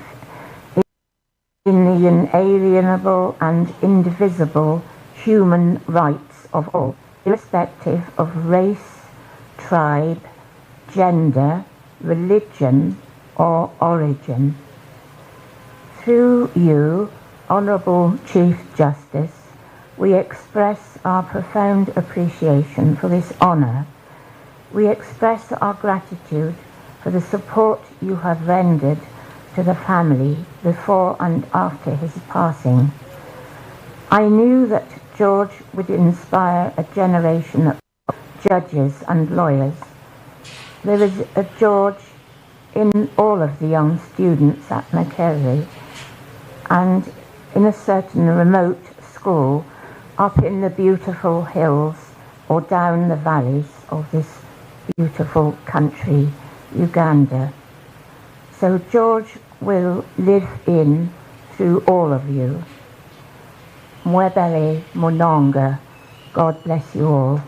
in the inalienable and indivisible human rights of all, irrespective of race, tribe, gender, religion, or origin. Through you, Honourable Chief Justice, we express our profound appreciation for this honour. We express our gratitude for the support you have rendered to the family before and after his passing. I knew that George would inspire a generation of judges and lawyers. There is a George in all of the young students at Makerere and in a certain remote school up in the beautiful hills or down the valleys of this beautiful country, Uganda. So George will live in through all of you. Mwebele Mononga, God bless you all.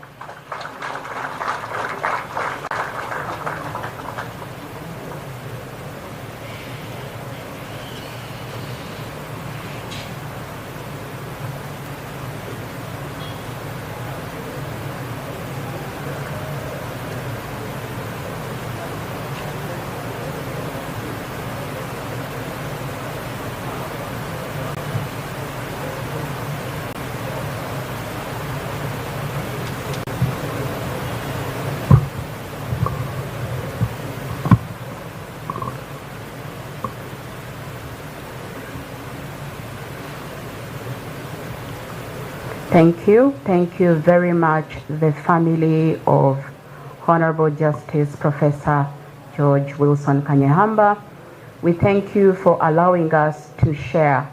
Thank you very much, the family of Honorable Justice Professor George Wilson Kanyeihamba. We thank you for allowing us to share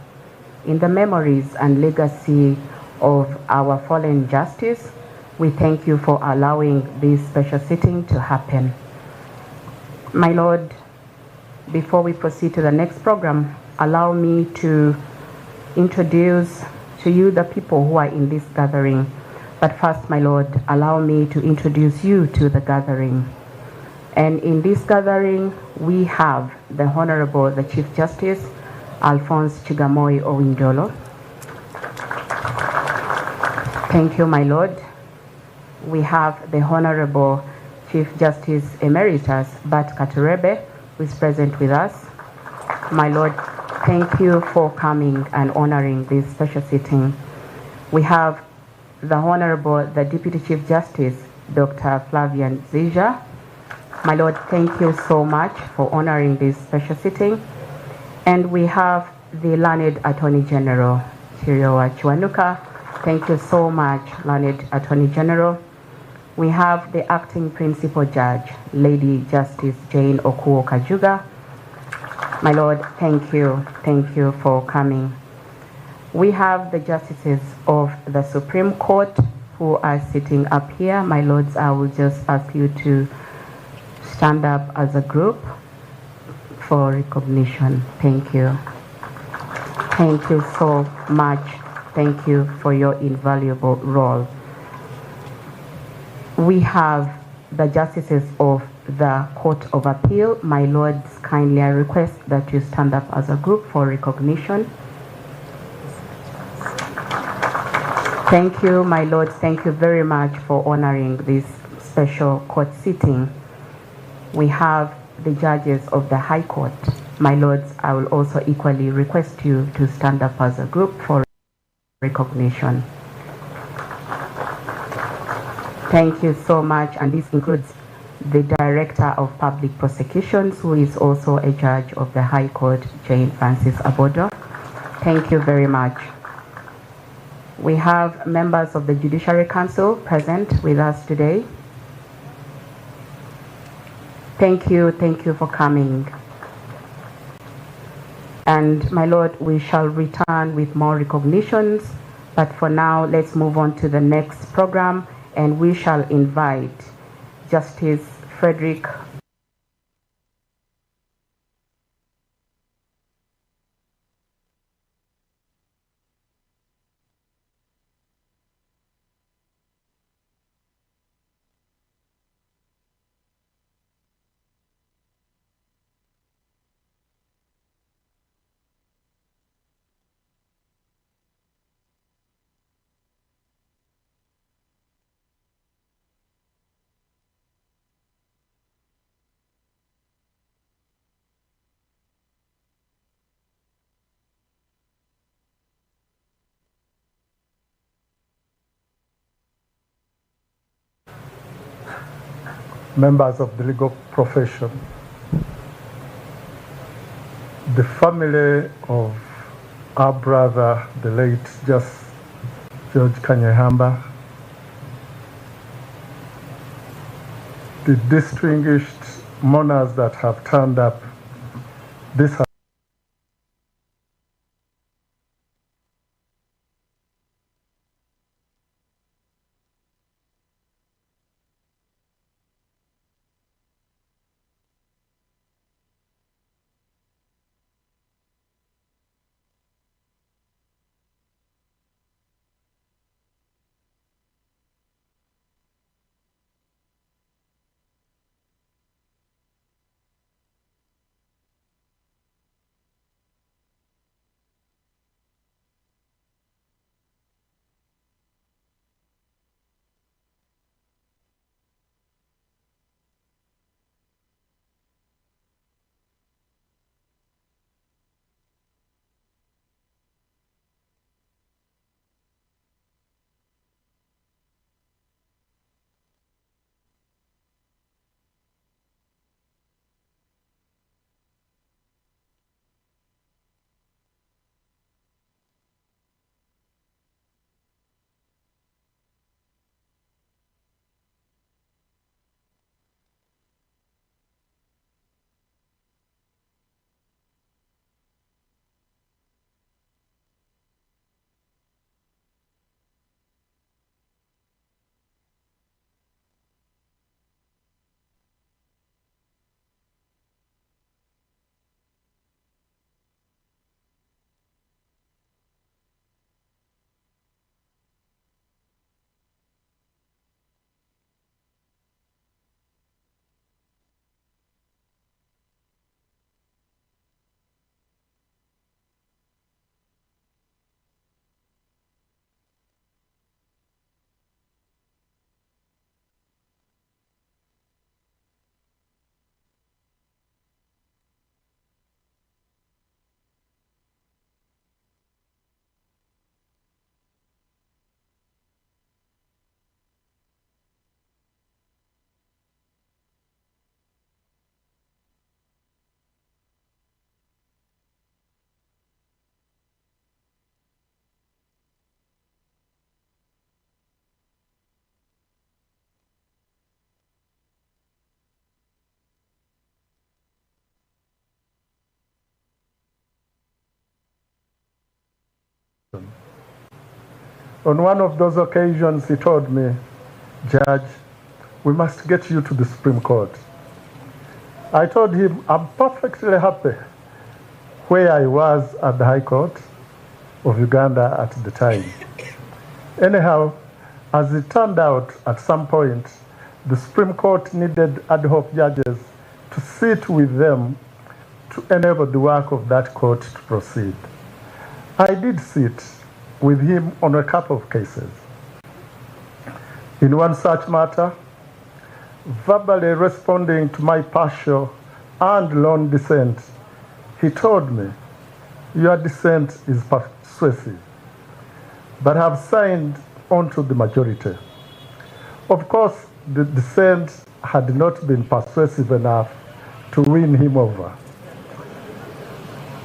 in the memories and legacy of our fallen justice. We thank you for allowing this special sitting to happen. My Lord, before we proceed to the next program, allow me to introduce to you the people who are in this gathering. But first, my Lord, allow me to introduce you to the gathering. And in this gathering, we have the Honorable, the Chief Justice, Alphonse Chigamoy Owinjolo. Thank you, my Lord. We have the Honorable Chief Justice Emeritus, Bat Katurebe, who is present with us. My Lord, thank you for coming and honoring this special sitting. We have the Honorable, the Deputy Chief Justice, Dr. Flavian Zija. My Lord, thank you so much for honoring this special sitting. And we have the learned Attorney General, Okwijuka. Thank you so much, learned Attorney General. We have the acting principal judge, Lady Justice Jane Okwijuka. My Lord, thank you for coming. We have the justices of the Supreme Court who are sitting up here. My lords, I will just ask you to stand up as a group for recognition. Thank you. Thank you so much. Thank you for your invaluable role. We have the justices of the Court of Appeal. My lords, kindly I request that you stand up as a group for recognition. Thank you, my lords. Thank you very much for honoring this special court sitting. We have the judges of the High Court. My lords, I will also equally request you to stand up as a group for recognition. Thank you so much, and this includes the Director of Public Prosecutions, who is also a judge of the High Court, Jane Francis Abodo. Thank you very much. We have members of the Judiciary Council present with us today. Thank you for coming. And my lord, we shall return with more recognitions, but for now, let's move on to the next program, and we shall invite Justice Frederick members of the legal profession, the family of our brother, the late George Kanyeihamba, the distinguished mourners that have turned up. This has On one of those occasions, he told me, "Judge, we must get you to the Supreme Court." I told him I'm perfectly happy where I was at the High Court of Uganda at the time. Anyhow, as it turned out, at some point, the Supreme Court needed ad hoc judges to sit with them to enable the work of that court to proceed. I did sit with him on a couple of cases. In one such matter, verbally responding to my partial and lone dissent, he told me, "Your dissent is persuasive, but have signed onto the majority." Of course, the dissent had not been persuasive enough to win him over.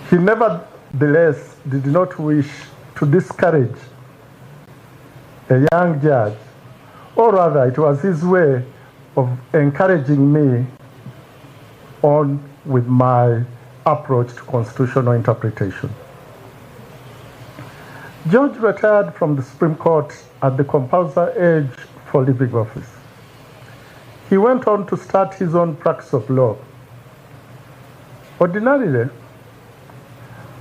He nevertheless did not wish to discourage a young judge, or rather it was his way of encouraging me on with my approach to constitutional interpretation. George retired from the Supreme Court at the compulsory age for leaving office. He went on to start his own practice of law. Ordinarily,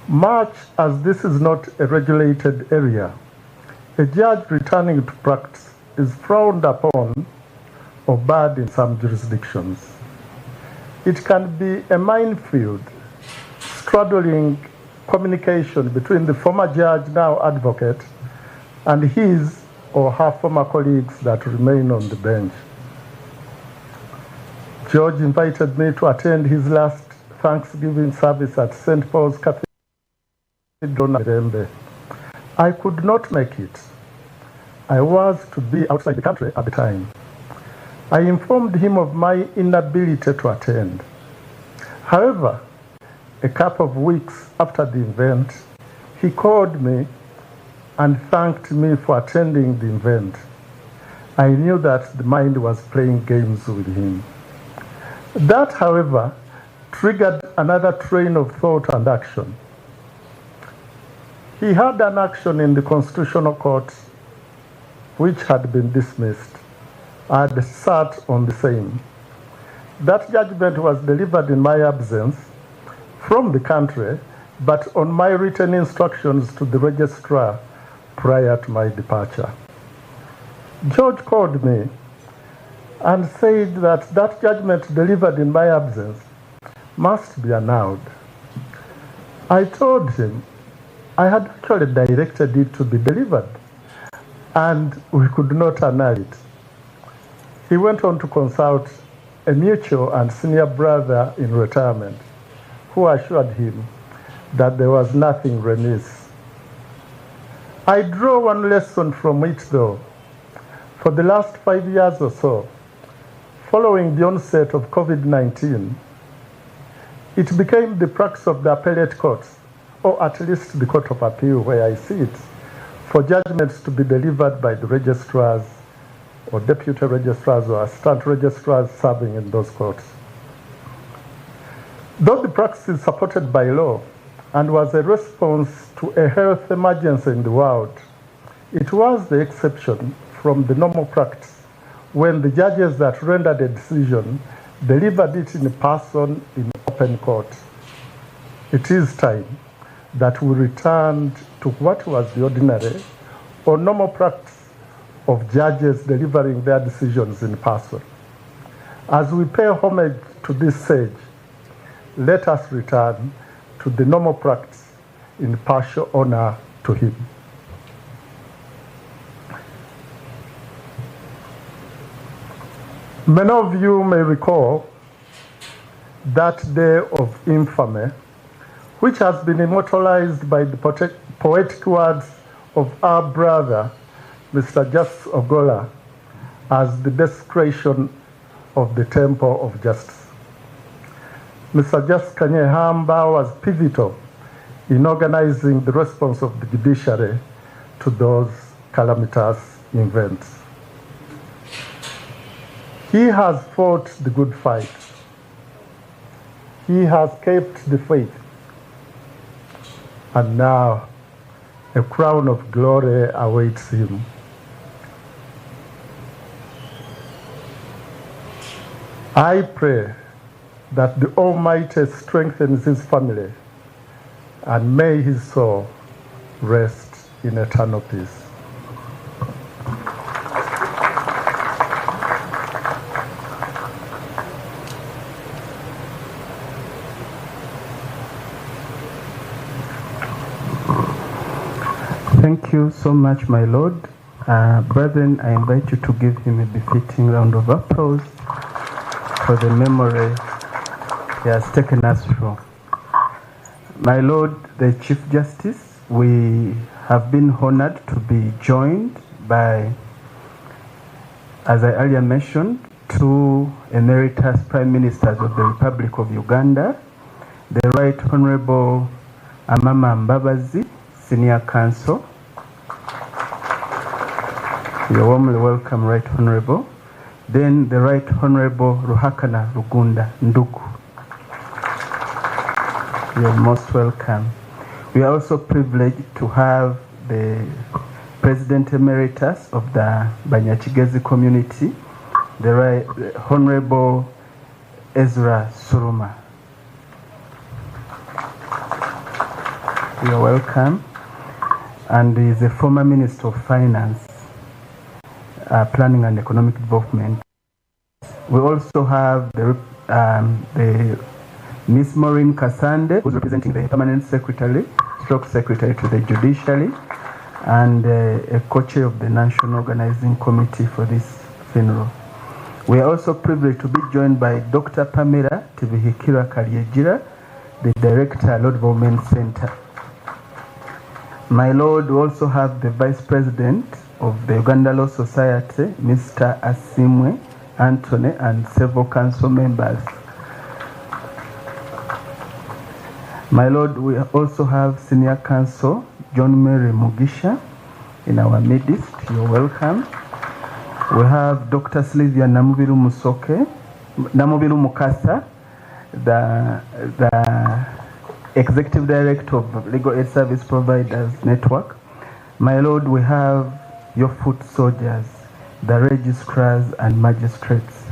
much as this is not a regulated area, a judge returning to practice is frowned upon or bad in some jurisdictions. It can be a minefield, straddling communication between the former judge, now advocate, and his or her former colleagues that remain on the bench. George invited me to attend his last Thanksgiving service at St. Paul's Cathedral in Kanyeihamba. I could not make it. I was to be outside the country at the time. I informed him of my inability to attend. However, a couple of weeks after the event, he called me and thanked me for attending the event. I knew that the mind was playing games with him. That, however, triggered another train of thought and action. He had an action in the Constitutional Court which had been dismissed. I had sat on the same. That judgment was delivered in my absence from the country, but on my written instructions to the registrar prior to my departure. George called me and said that that judgment delivered in my absence must be annulled. I told him I had actually directed it to be delivered, and we could not annul it. He went on to consult a mutual and senior brother in retirement, who assured him that there was nothing remiss. I draw one lesson from it, though. For the last 5 years or so, following the onset of COVID-19, it became the practice of the appellate courts, or at least the Court of Appeal where I sit, for judgments to be delivered by the registrars or deputy registrars or assistant registrars serving in those courts. Though the practice is supported by law and was a response to a health emergency in the world, it was the exception from the normal practice when the judges that rendered a decision delivered it in person in open court. It is time that we returned to what was the ordinary or normal practice of judges delivering their decisions in person. As we pay homage to this sage, let us return to the normal practice in partial honor to him. Many of you may recall that day of infamy, which has been immortalized by the poetic words of our brother, Mr. Justice Ogola, as the desecration of the Temple of Justice. Mr. Justice Kanyeihamba was pivotal in organizing the response of the judiciary to those calamitous events. He has fought the good fight. He has kept the faith. And now a crown of glory awaits him. I pray that the Almighty strengthens his family, and may his soul rest in eternal peace. Thank you so much, my Lord. Brethren, I invite you to give him a befitting round of applause for the memory he has taken us through. My Lord, the Chief Justice, we have been honored to be joined by, as I earlier mentioned, two emeritus Prime Ministers of the Republic of Uganda, the Right Honorable Amama Senior Counsel. You're warmly welcome, Right Honorable. Then the Right Honorable Ruhakana Rugunda Nduku. You're most welcome. We are also privileged to have the President Emeritus of the Banyachigezi community, the Right Honorable Ezra Suruma. You're welcome. And he is a former Minister of Finance, Planning and Economic Development. We also have the Miss Maureen Kasande, who's representing the Permanent Secretary, Stroke Secretary to the Judiciary, and a co-chair of the National Organizing Committee for this funeral. We are also privileged to be joined by Dr. Pamela Tibihikira Karyejira, the Director, Law Development Center. My Lord, we also have the Vice President of the Uganda Law Society, Mr. Asimwe Anthony, and several council members. My Lord, we also have Senior Counsel John Mary Mugisha in our midst. You're welcome. We have Dr. Sylvia Namubiru Mukasa, the Executive Director of Legal Aid Service Providers Network. My Lord, we have your foot soldiers, the registrars and magistrates.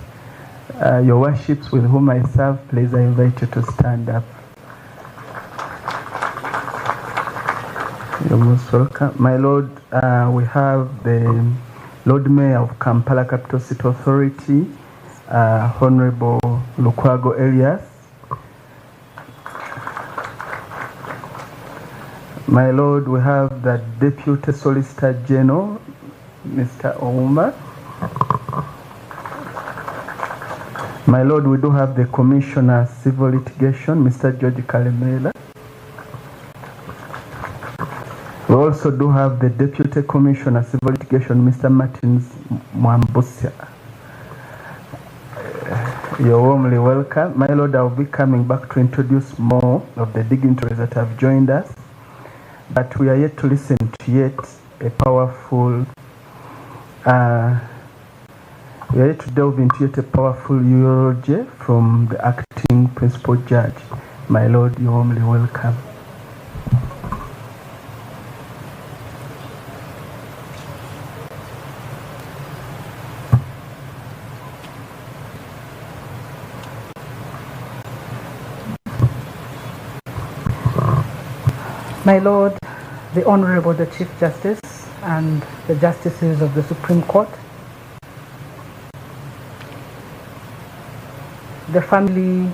Your worships with whom I serve, please, I invite you to stand up. You're most welcome. My Lord, we have the Lord Mayor of Kampala Capital City Authority, Honorable Lukwago Elias. My Lord, we have the Deputy Solicitor General, Mr. Ouma. My Lord, we do have the Commissioner Civil Litigation, Mr. George Kalemela. We also do have the Deputy Commissioner Civil Litigation, Mr. Martins Mwambusia. You're warmly welcome. My Lord, I'll be coming back to introduce more of the dignitaries that have joined us. But we are yet to listen to yet a powerful, we are yet to delve into yet a powerful eulogy from the acting principal judge. My Lord, you're warmly welcome. My Lord, the Honorable the Chief Justice and the Justices of the Supreme Court, the family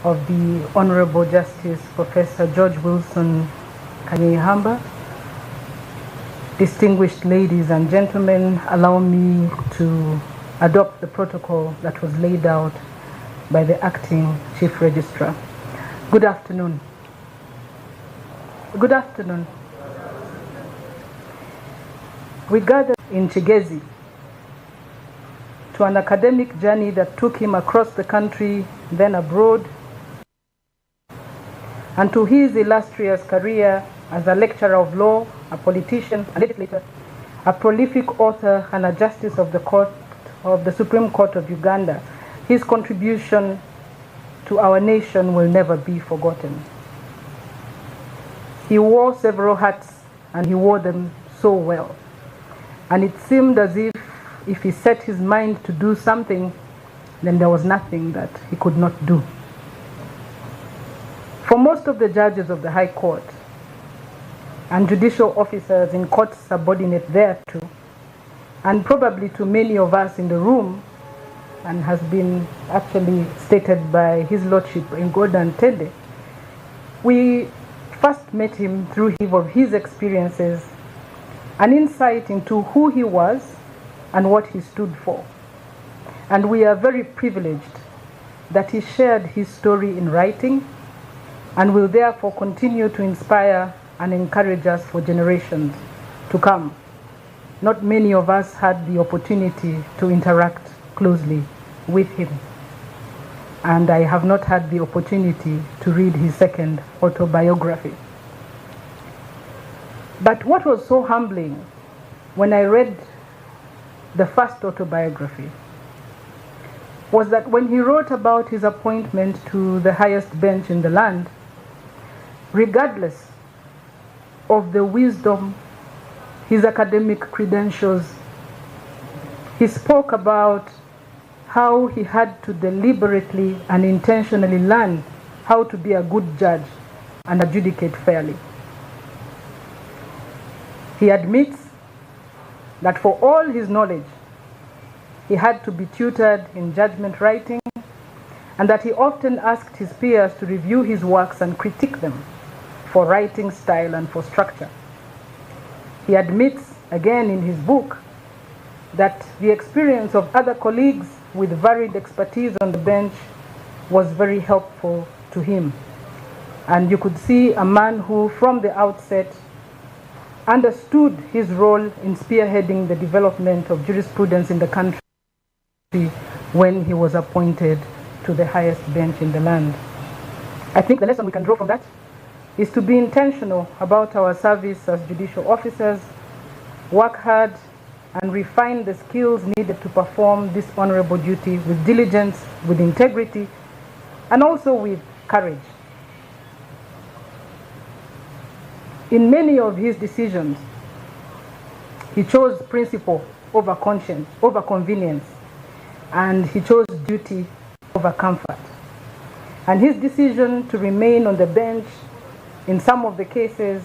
of the Honorable Justice Professor George Wilson Kanyeihamba, distinguished ladies and gentlemen, allow me to adopt the protocol that was laid out by the Acting Chief Registrar. Good afternoon. Good afternoon. We gathered in Chigezi to an academic journey that took him across the country, then abroad, and to his illustrious career as a lecturer of law, a politician, a legislator, a prolific author, and a justice of the court of the Supreme Court of Uganda. His contribution to our nation will never be forgotten. He wore several hats and he wore them so well. And it seemed as if he set his mind to do something, then there was nothing that he could not do. For most of the judges of the High Court and judicial officers in courts subordinate thereto, and probably to many of us in the room, and has been actually stated by His Lordship Ngoda Ntende, we first met him through his experiences, an insight into who he was and what he stood for. And we are very privileged that he shared his story in writing and will therefore continue to inspire and encourage us for generations to come. Not many of us had the opportunity to interact closely with him. And I have not had the opportunity to read his second autobiography. But what was so humbling when I read the first autobiography was that when he wrote about his appointment to the highest bench in the land, regardless of the wisdom, his academic credentials, he spoke about how he had to deliberately and intentionally learn how to be a good judge and adjudicate fairly. He admits that for all his knowledge, he had to be tutored in judgment writing, and that he often asked his peers to review his works and critique them for writing style and for structure. He admits, again in his book, that the experience of other colleagues with varied expertise on the bench was very helpful to him. And you could see a man who, from the outset, understood his role in spearheading the development of jurisprudence in the country when he was appointed to the highest bench in the land. I think the lesson we can draw from that is to be intentional about our service as judicial officers, work hard, and refine the skills needed to perform this honorable duty with diligence, with integrity, and also with courage. In many of his decisions, he chose principle over conscience, over convenience, and he chose duty over comfort. And his decision to remain on the bench in some of the cases,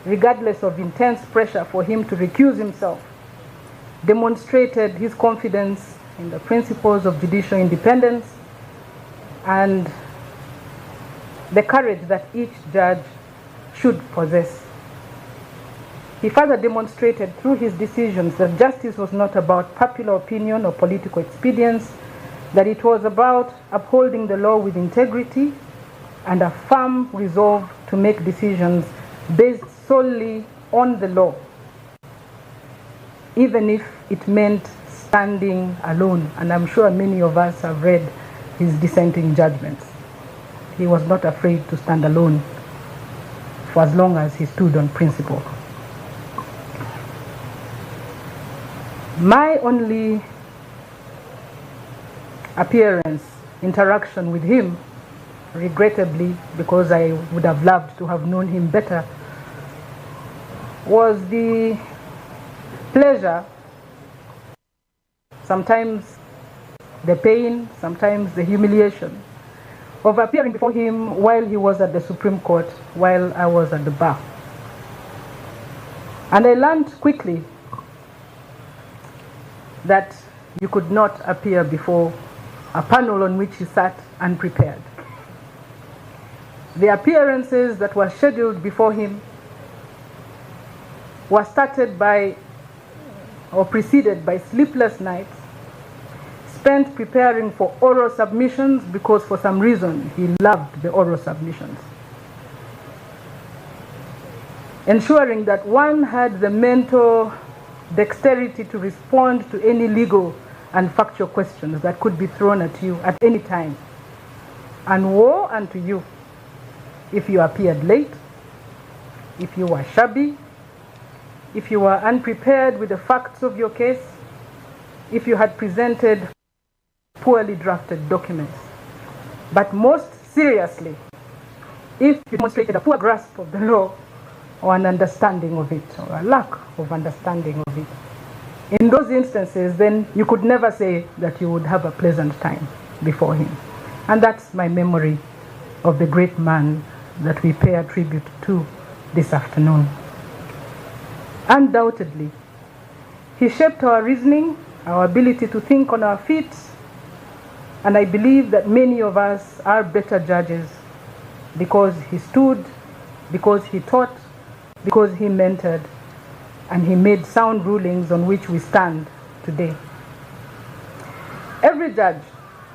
regardless of intense pressure for him to recuse himself, demonstrated his confidence in the principles of judicial independence and the courage that each judge should possess. He further demonstrated through his decisions that justice was not about popular opinion or political expedience, that it was about upholding the law with integrity and a firm resolve to make decisions based solely on the law, even if it meant standing alone. And I'm sure many of us have read his dissenting judgments. He was not afraid to stand alone for as long as he stood on principle. My only interaction with him, regrettably, because I would have loved to have known him better, was the pleasure, sometimes the pain, sometimes the humiliation, of appearing before him while he was at the Supreme Court, while I was at the bar. And I learned quickly that you could not appear before a panel on which he sat unprepared. The appearances that were scheduled before him were started by or preceded by sleepless nights spent preparing for oral submissions, because for some reason he loved the oral submissions. Ensuring that one had the mental dexterity to respond to any legal and factual questions that could be thrown at you at any time. And woe unto you if you appeared late, if you were shabby, if you were unprepared with the facts of your case, if you had presented poorly drafted documents. But most seriously, if you demonstrated a poor grasp of the law or an understanding of it, or a lack of understanding of it. In those instances, then you could never say that you would have a pleasant time before him. And that's my memory of the great man that we pay a tribute to this afternoon. Undoubtedly, he shaped our reasoning, our ability to think on our feet, and I believe that many of us are better judges because he stood, because he taught, because he mentored, and he made sound rulings on which we stand today. Every judge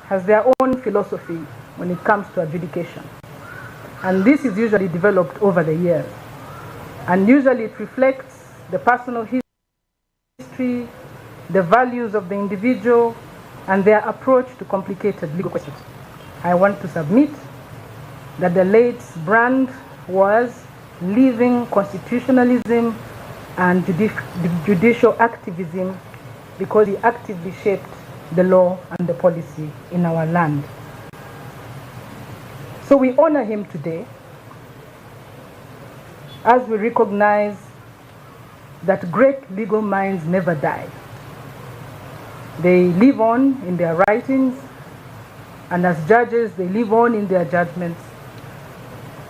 has their own philosophy when it comes to adjudication, and this is usually developed over the years, and usually it reflects the personal history, the values of the individual, and their approach to complicated legal questions. I want to submit that the late brand was living constitutionalism and judicial activism because he actively shaped the law and the policy in our land. So we honor him today as we recognize that great legal minds never die. They live on in their writings, and as judges, they live on in their judgments,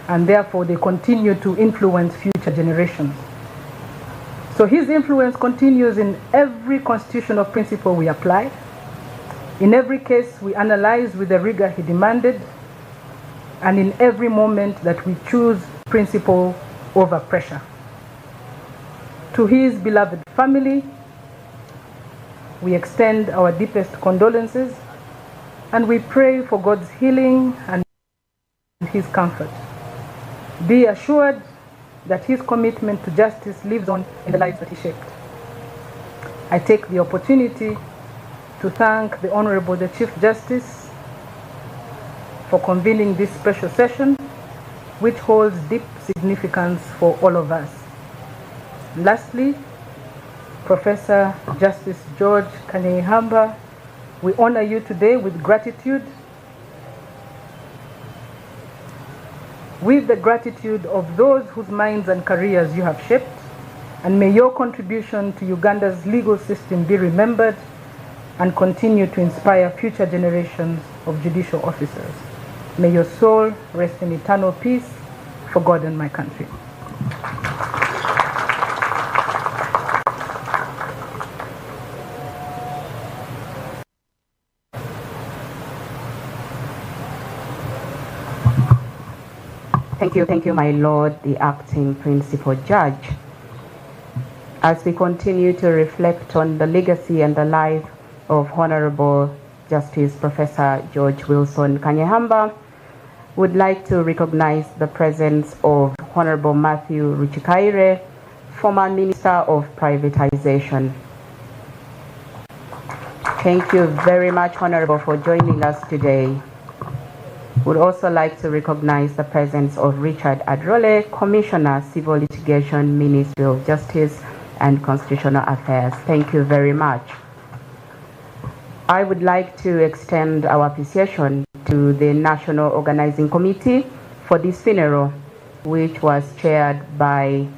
and therefore they continue to influence future generations. So his influence continues in every constitutional principle we apply. In every case we analyze with the rigor he demanded, and in every moment that we choose principle over pressure. To his beloved family, we extend our deepest condolences, and we pray for God's healing and his comfort. Be assured that his commitment to justice lives on in the lives that he shaped. I take the opportunity to thank the Honorable the Chief Justice for convening this special session, which holds deep significance for all of us. Lastly, Professor Justice George Kanyeihamba, we honor you today with gratitude, with the gratitude of those whose minds and careers you have shaped, and may your contribution to Uganda's legal system be remembered and continue to inspire future generations of judicial officers. May your soul rest in eternal peace for God and my country. Thank you, my Lord, the acting principal judge. As we continue to reflect on the legacy and the life of Honorable Justice Professor George Wilson Kanyeihamba, would like to recognize the presence of Honorable Matthew Ruchikaire, former Minister of Privatization. Thank you very much, Honorable, for joining us today. Would also like to recognize the presence of Richard Adrole, Commissioner, Civil Litigation, Ministry of Justice and Constitutional Affairs. Thank you very much. I would like to extend our appreciation to the National Organizing Committee for this funeral, which was chaired by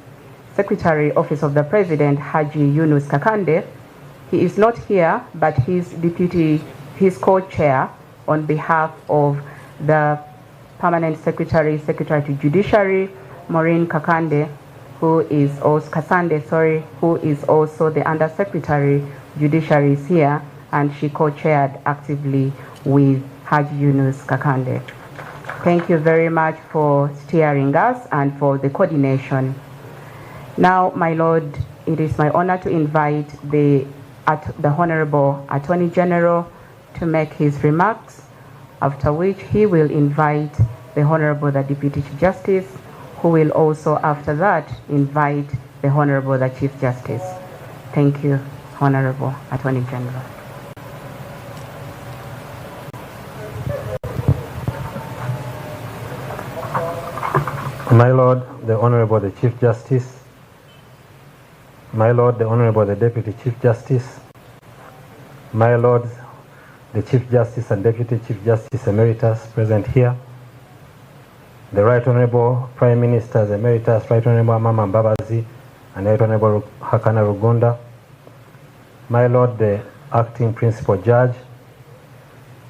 Secretary, Office of the President, Haji Yunus Kakande. He is not here, but his co-chair on behalf of the Permanent Secretary to Judiciary, Maureen Kakande, who is also the Undersecretary, Judiciary is here, and she co-chaired actively with Haji Yunus Kakande. Thank you very much for steering us and for the coordination. Now, my Lord, it is my honor to invite the Honorable Attorney General to make his remarks, after which he will invite the Honorable the Deputy Chief Justice, who will also after that invite the Honorable the Chief Justice. Thank you, Honorable Attorney General. My Lord, the Honorable the Chief Justice, my Lord, the Honorable the Deputy Chief Justice, my Lords, the Chief Justice and Deputy Chief Justice Emeritus present here, the Right Honorable Prime Ministers Emeritus, Right Honorable Amama Mbabazi, and Right Honorable Hakana Rugunda, my Lord the Acting Principal Judge,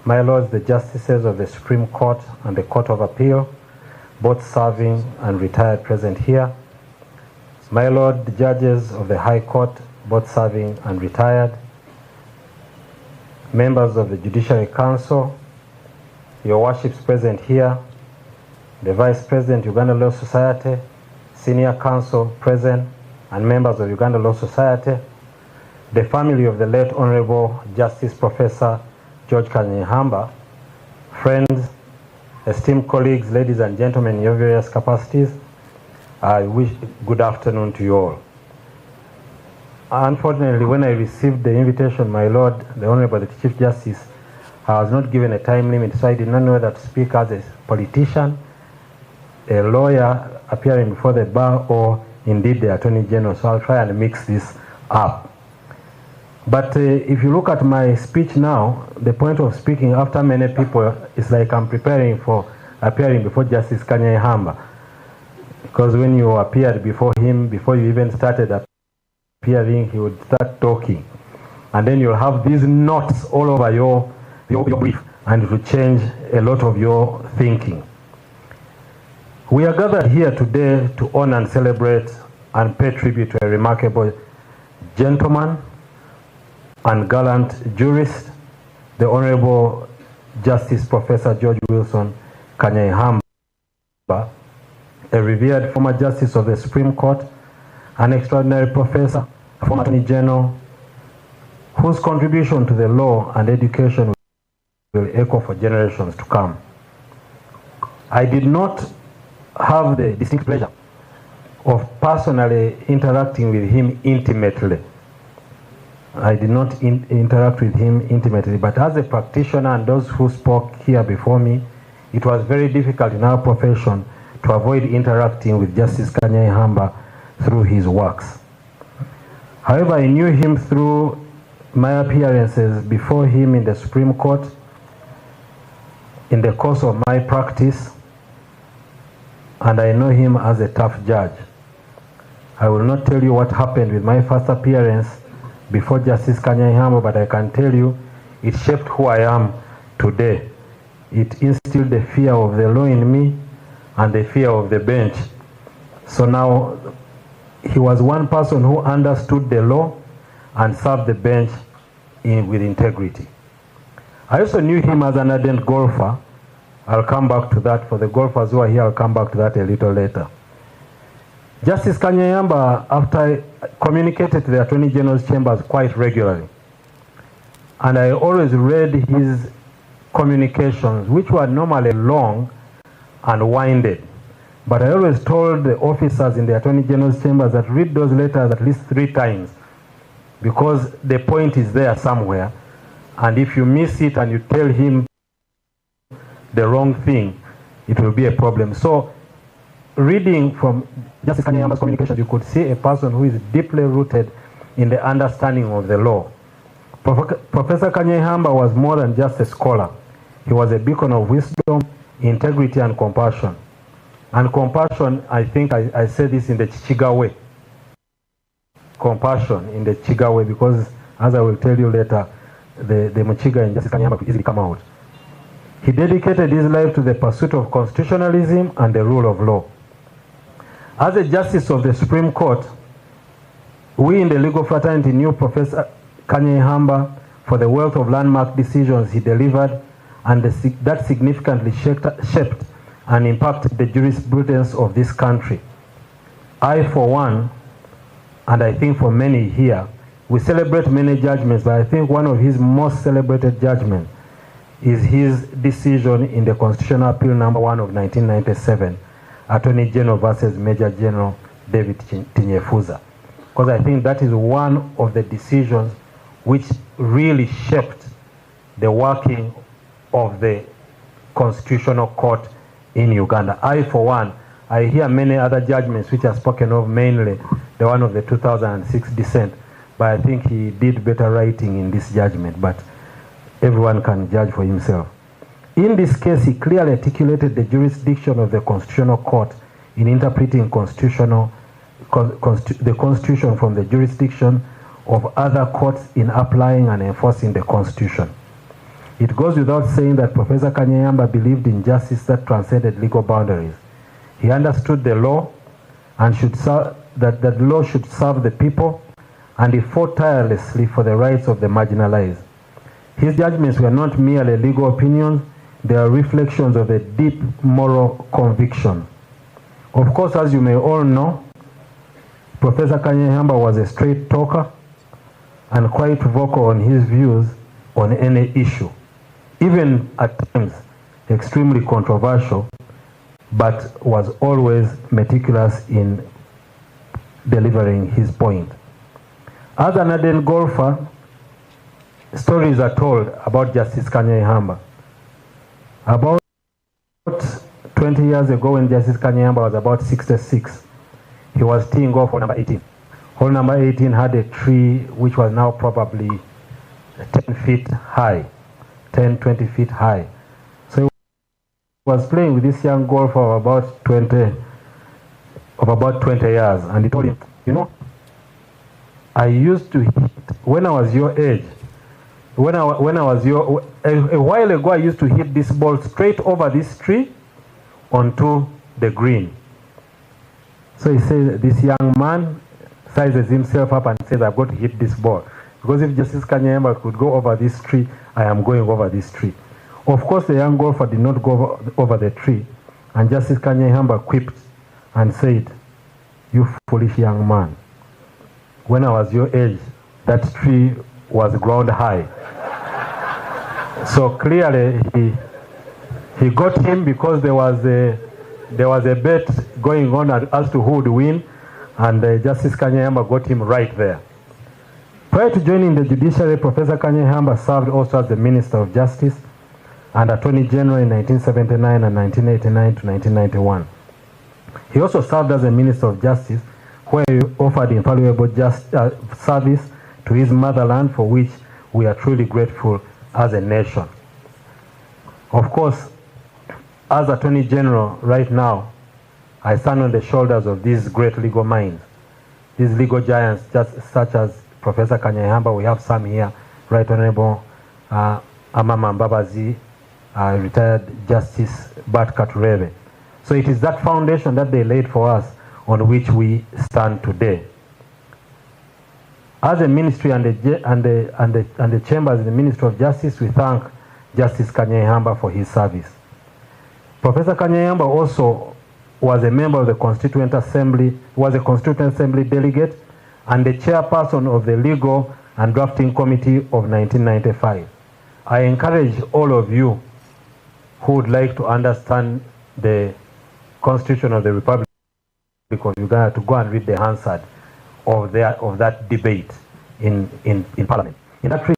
my Lords the Justices of the Supreme Court and the Court of Appeal, both serving and retired, present here, my Lord the Judges of the High Court, both serving and retired, members of the Judiciary Council, your worships present here, the Vice President, Uganda Law Society, Senior Counsel present, and members of Uganda Law Society, the family of the late Honorable Justice Professor George Kanyeihamba, friends, esteemed colleagues, ladies and gentlemen in your various capacities, I wish good afternoon to you all. Unfortunately, when I received the invitation, my Lord, the Honorable the Chief Justice, I was not given a time limit, so I did not know whether to speak as a politician, a lawyer appearing before the bar, or indeed the Attorney General. So I'll try and mix this up. But if you look at my speech now, the point of speaking after many people is like I'm preparing for appearing before Justice Kanyeihamba. Because when you appeared before him, before you even started appearing, he would start talking. And then you'll have these notes all over your brief, and it will change a lot of your thinking. We are gathered here today to honor and celebrate and pay tribute to a remarkable gentleman and gallant jurist, the Honorable Justice Professor George Wilson Kanyeihamba, a revered former Justice of the Supreme Court, an extraordinary professor, a former Attorney General, whose contribution to the law and education will echo for generations to come. I did not have the distinct pleasure of personally interacting with him intimately. I did not interact with him intimately, but as a practitioner and those who spoke here before me, it was very difficult in our profession to avoid interacting with Justice Kanyeihamba through his works. However, I knew him through my appearances before him in the Supreme Court, in the course of my practice, and I know him as a tough judge. I will not tell you what happened with my first appearance before Justice Kanyeihamba, but I can tell you it shaped who I am today. It instilled the fear of the law in me and the fear of the bench. So now, he was one person who understood the law and served the bench with integrity. I also knew him as an ardent golfer. I'll come back to that. For the golfers who are here, I'll come back to that a little later. Justice Kanyeihamba, after I communicated to the Attorney General's chambers quite regularly, and I always read his communications, which were normally long and winded. But I always told the officers in the Attorney General's chambers that read those letters at least 3 times, because the point is there somewhere, and if you miss it and you tell him the wrong thing, it will be a problem. So, reading from Justice Kanyehamba's communications, you could see a person who is deeply rooted in the understanding of the law. Professor Kanyeihamba was more than just a scholar. He was a beacon of wisdom, integrity, and compassion. And compassion, I think I say this in the Chichiga way. Compassion in the Chichiga way, because as I will tell you later, the Muchiga in Justice Kanyeihamba could easily come out. He dedicated his life to the pursuit of constitutionalism and the rule of law. As a Justice of the Supreme Court, we in the legal fraternity knew Professor Kanyeihamba for the wealth of landmark decisions he delivered, and that significantly shaped and impacted the jurisprudence of this country. I, for one, and I think for many here, we celebrate many judgments, but I think one of his most celebrated judgments is his decision in the Constitutional Appeal number 1 of 1997, Attorney General versus Major General David Tinyefuza. Because I think that is one of the decisions which really shaped the working of the Constitutional Court in Uganda. I, for one, I hear many other judgments which are spoken of, mainly the one of the 2006 dissent, but I think he did better writing in this judgment, but everyone can judge for himself. In this case, he clearly articulated the jurisdiction of the Constitutional Court in interpreting the Constitution from the jurisdiction of other courts in applying and enforcing the Constitution. It goes without saying that Professor Kanyeihamba believed in justice that transcended legal boundaries. He understood the law and that the law should serve the people, and he fought tirelessly for the rights of the marginalized. His judgments were not merely legal opinions, they are reflections of a deep moral conviction. Of course, as you may all know, Professor Kanyeihamba was a straight talker and quite vocal on his views on any issue, even at times extremely controversial, but was always meticulous in delivering his point. As an ardent golfer, stories are told about Justice Kanyeihamba. About 20 years ago, when Justice Kanyeihamba was about 66, he was teeing off hole number 18. Hole number 18 had a tree which was now probably 10 feet high, 10, 20 feet high. So he was playing with this young golfer of about 20 years, and he told him, you know, I used to hit, when I was your age, a while ago I used to hit this ball straight over this tree onto the green. So he says, this young man sizes himself up and says, I've got to hit this ball. Because if Justice Kanyeihamba could go over this tree, I am going over this tree. Of course, the young golfer did not go over the tree, and Justice Kanyeihamba quipped and said, you foolish young man. When I was your age, that tree was ground high. So clearly he got him, because there was a bet going on as to who would win, and Justice Kanyeihamba got him right there. Prior to joining the judiciary, Professor Kanyeihamba served also as the Minister of Justice and Attorney General in 1979 and 1989 to 1991. He also served as a Minister of Justice, where he offered invaluable service to his motherland, for which we are truly grateful as a nation. Of course, as Attorney General right now, I stand on the shoulders of these great legal minds, these legal giants, such as Professor Kanyeihamba. We have some here, Right Honorable Amamambabazi, retired Justice Bart Katurebe. So it is that foundation that they laid for us on which we stand today. As a ministry and the chambers in the Ministry of Justice, we thank Justice Kanyeihamba for his service. Professor Kanyeihamba also was a member of the Constituent Assembly, was a Constituent Assembly delegate, and the chairperson of the Legal and Drafting Committee of 1995. I encourage all of you who would like to understand the Constitution of the Republic of Uganda to go and read the Hansard of that debate in Parliament. In that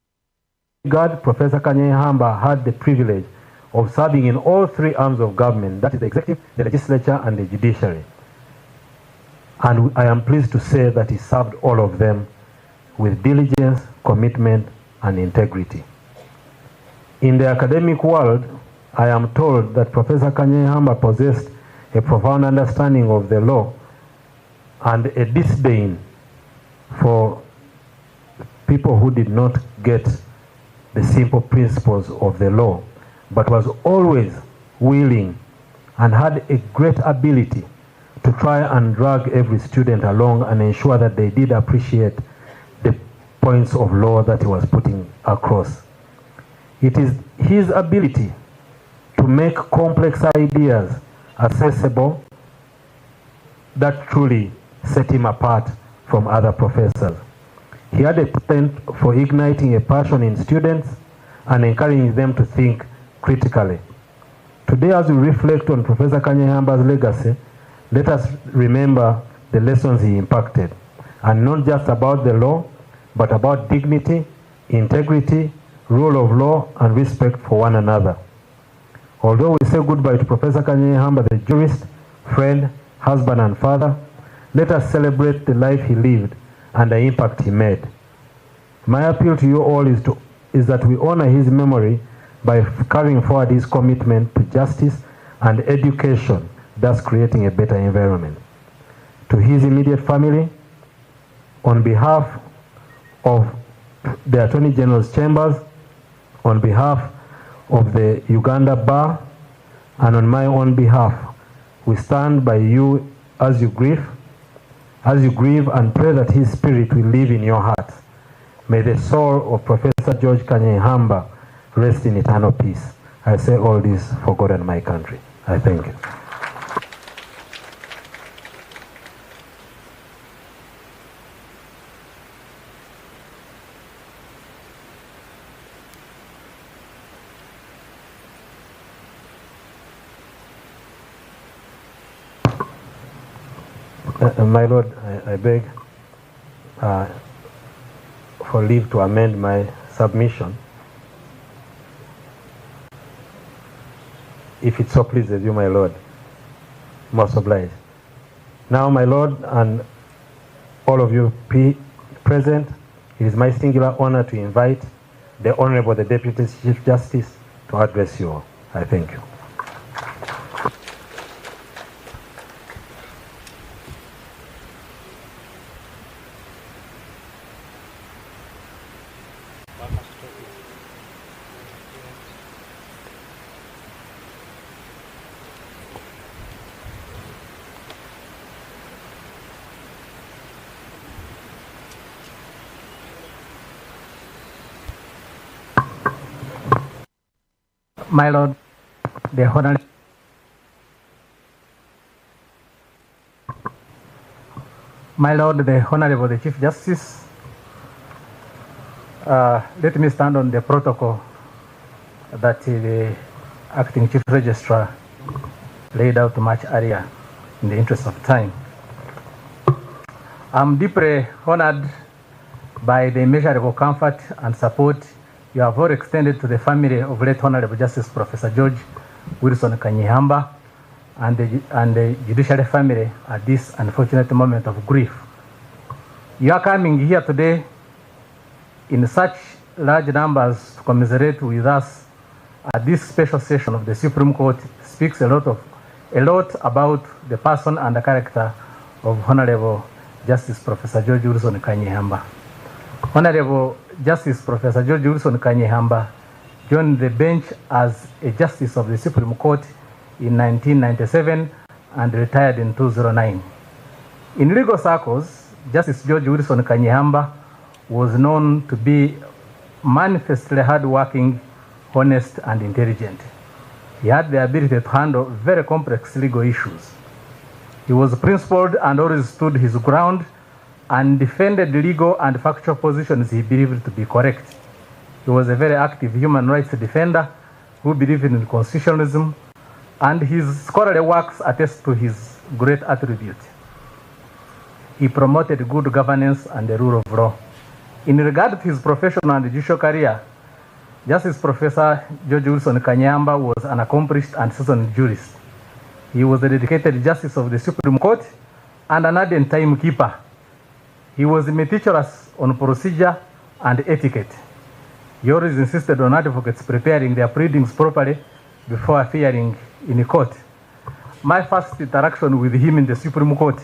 regard, Professor Kanyeihamba had the privilege of serving in all three arms of government, that is the executive, the legislature, and the judiciary. And I am pleased to say that he served all of them with diligence, commitment, and integrity. In the academic world, I am told that Professor Kanyeihamba possessed a profound understanding of the law and a disdain for people who did not get the simple principles of the law, but was always willing and had a great ability to try and drag every student along and ensure that they did appreciate the points of law that he was putting across. It is his ability to make complex ideas accessible that truly set him apart from other professors. He had a talent for igniting a passion in students and encouraging them to think critically. Today, as we reflect on Professor Kanyeihamba's legacy, let us remember the lessons he impacted, and not just about the law, but about dignity, integrity, rule of law, and respect for one another. Although we say goodbye to Professor Kanyeihamba, the jurist, friend, husband, and father, let us celebrate the life he lived and the impact he made. My appeal to you all is that we honor his memory by carrying forward his commitment to justice and education, thus creating a better environment. To his immediate family, on behalf of the Attorney General's chambers, on behalf of the Uganda Bar, and on my own behalf, we stand by you as you grieve and pray that his spirit will live in your heart. May the soul of Professor George Kanyeihamba rest in eternal peace. I say all this for God and my country. I thank you. My Lord, I beg for leave to amend my submission, if it so pleases you, my Lord. Most obliged. Now, my Lord, and all of you present, it is my singular honor to invite the Honorable the Deputy Chief Justice to address you all. I thank you. My Lord, the Honorable the Chief Justice, let me stand on the protocol that the Acting Chief Registrar laid out much earlier in the interest of time. I'm deeply honored by the immeasurable comfort and support you have all extended to the family of late Honorable Justice Professor George Wilson Kanyeihamba and the judiciary family at this unfortunate moment of grief. You are coming here today in such large numbers to commiserate with us at this special session of the Supreme Court speaks a lot about the person and the character of Honorable Justice Professor George Wilson Kanyeihamba. Honorable Justice Professor George Wilson Kanyeihamba joined the bench as a Justice of the Supreme Court in 1997 and retired in 2009. In legal circles, Justice George Wilson Kanyeihamba was known to be manifestly hardworking, honest, and intelligent. He had the ability to handle very complex legal issues. He was principled and always stood his ground and defended legal and factual positions he believed to be correct. He was a very active human rights defender who believed in constitutionalism, and his scholarly works attest to his great attribute. He promoted good governance and the rule of law. In regard to his professional and judicial career, Justice Professor George Wilson Kanyeihamba was an accomplished and seasoned jurist. He was a dedicated Justice of the Supreme Court and an ardent timekeeper. He was meticulous on procedure and etiquette. He always insisted on advocates preparing their pleadings properly before appearing in court. My first interaction with him in the Supreme Court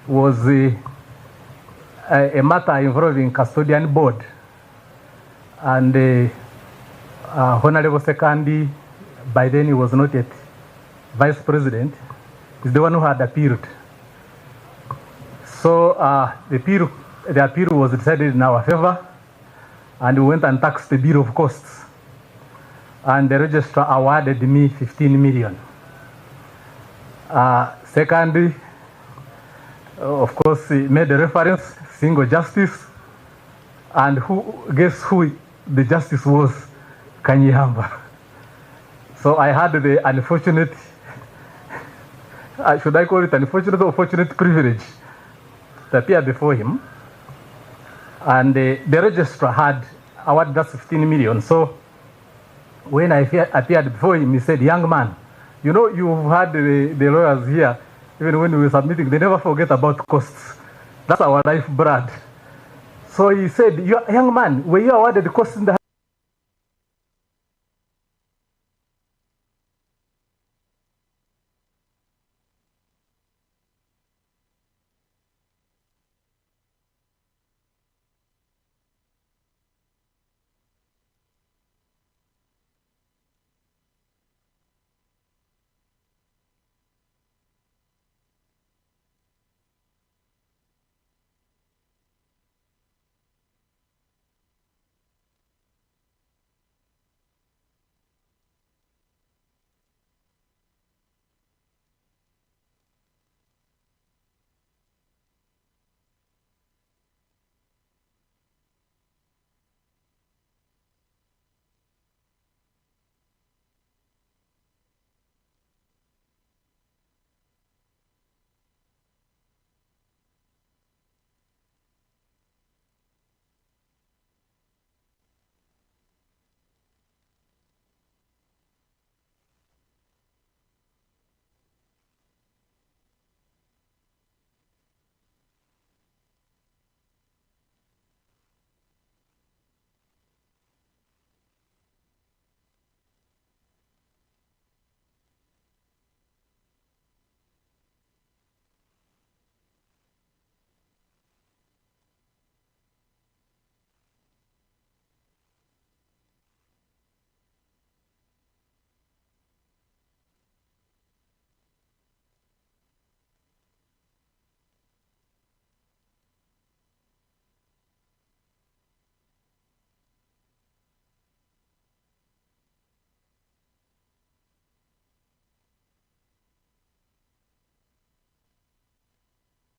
was a matter involving custodian board, and Honorable Sekandi, by then he was not yet Vice President, is the one who had appealed. So the appeal was decided in our favor, and we went and taxed the bill of costs. And the registrar awarded me 15 million. Secondly, of course, he made a reference, single justice, and guess who the justice was? Kanyeihamba. So I had the unfortunate, should I call it unfortunate or fortunate privilege to appear before him. And the registrar had awarded us 15 million. So when I appeared before him, he said, "Young man, you know, you've had the lawyers here, even when we were submitting, they never forget about costs. That's our lifeblood." So he said, "Young man, were you awarded the costs in the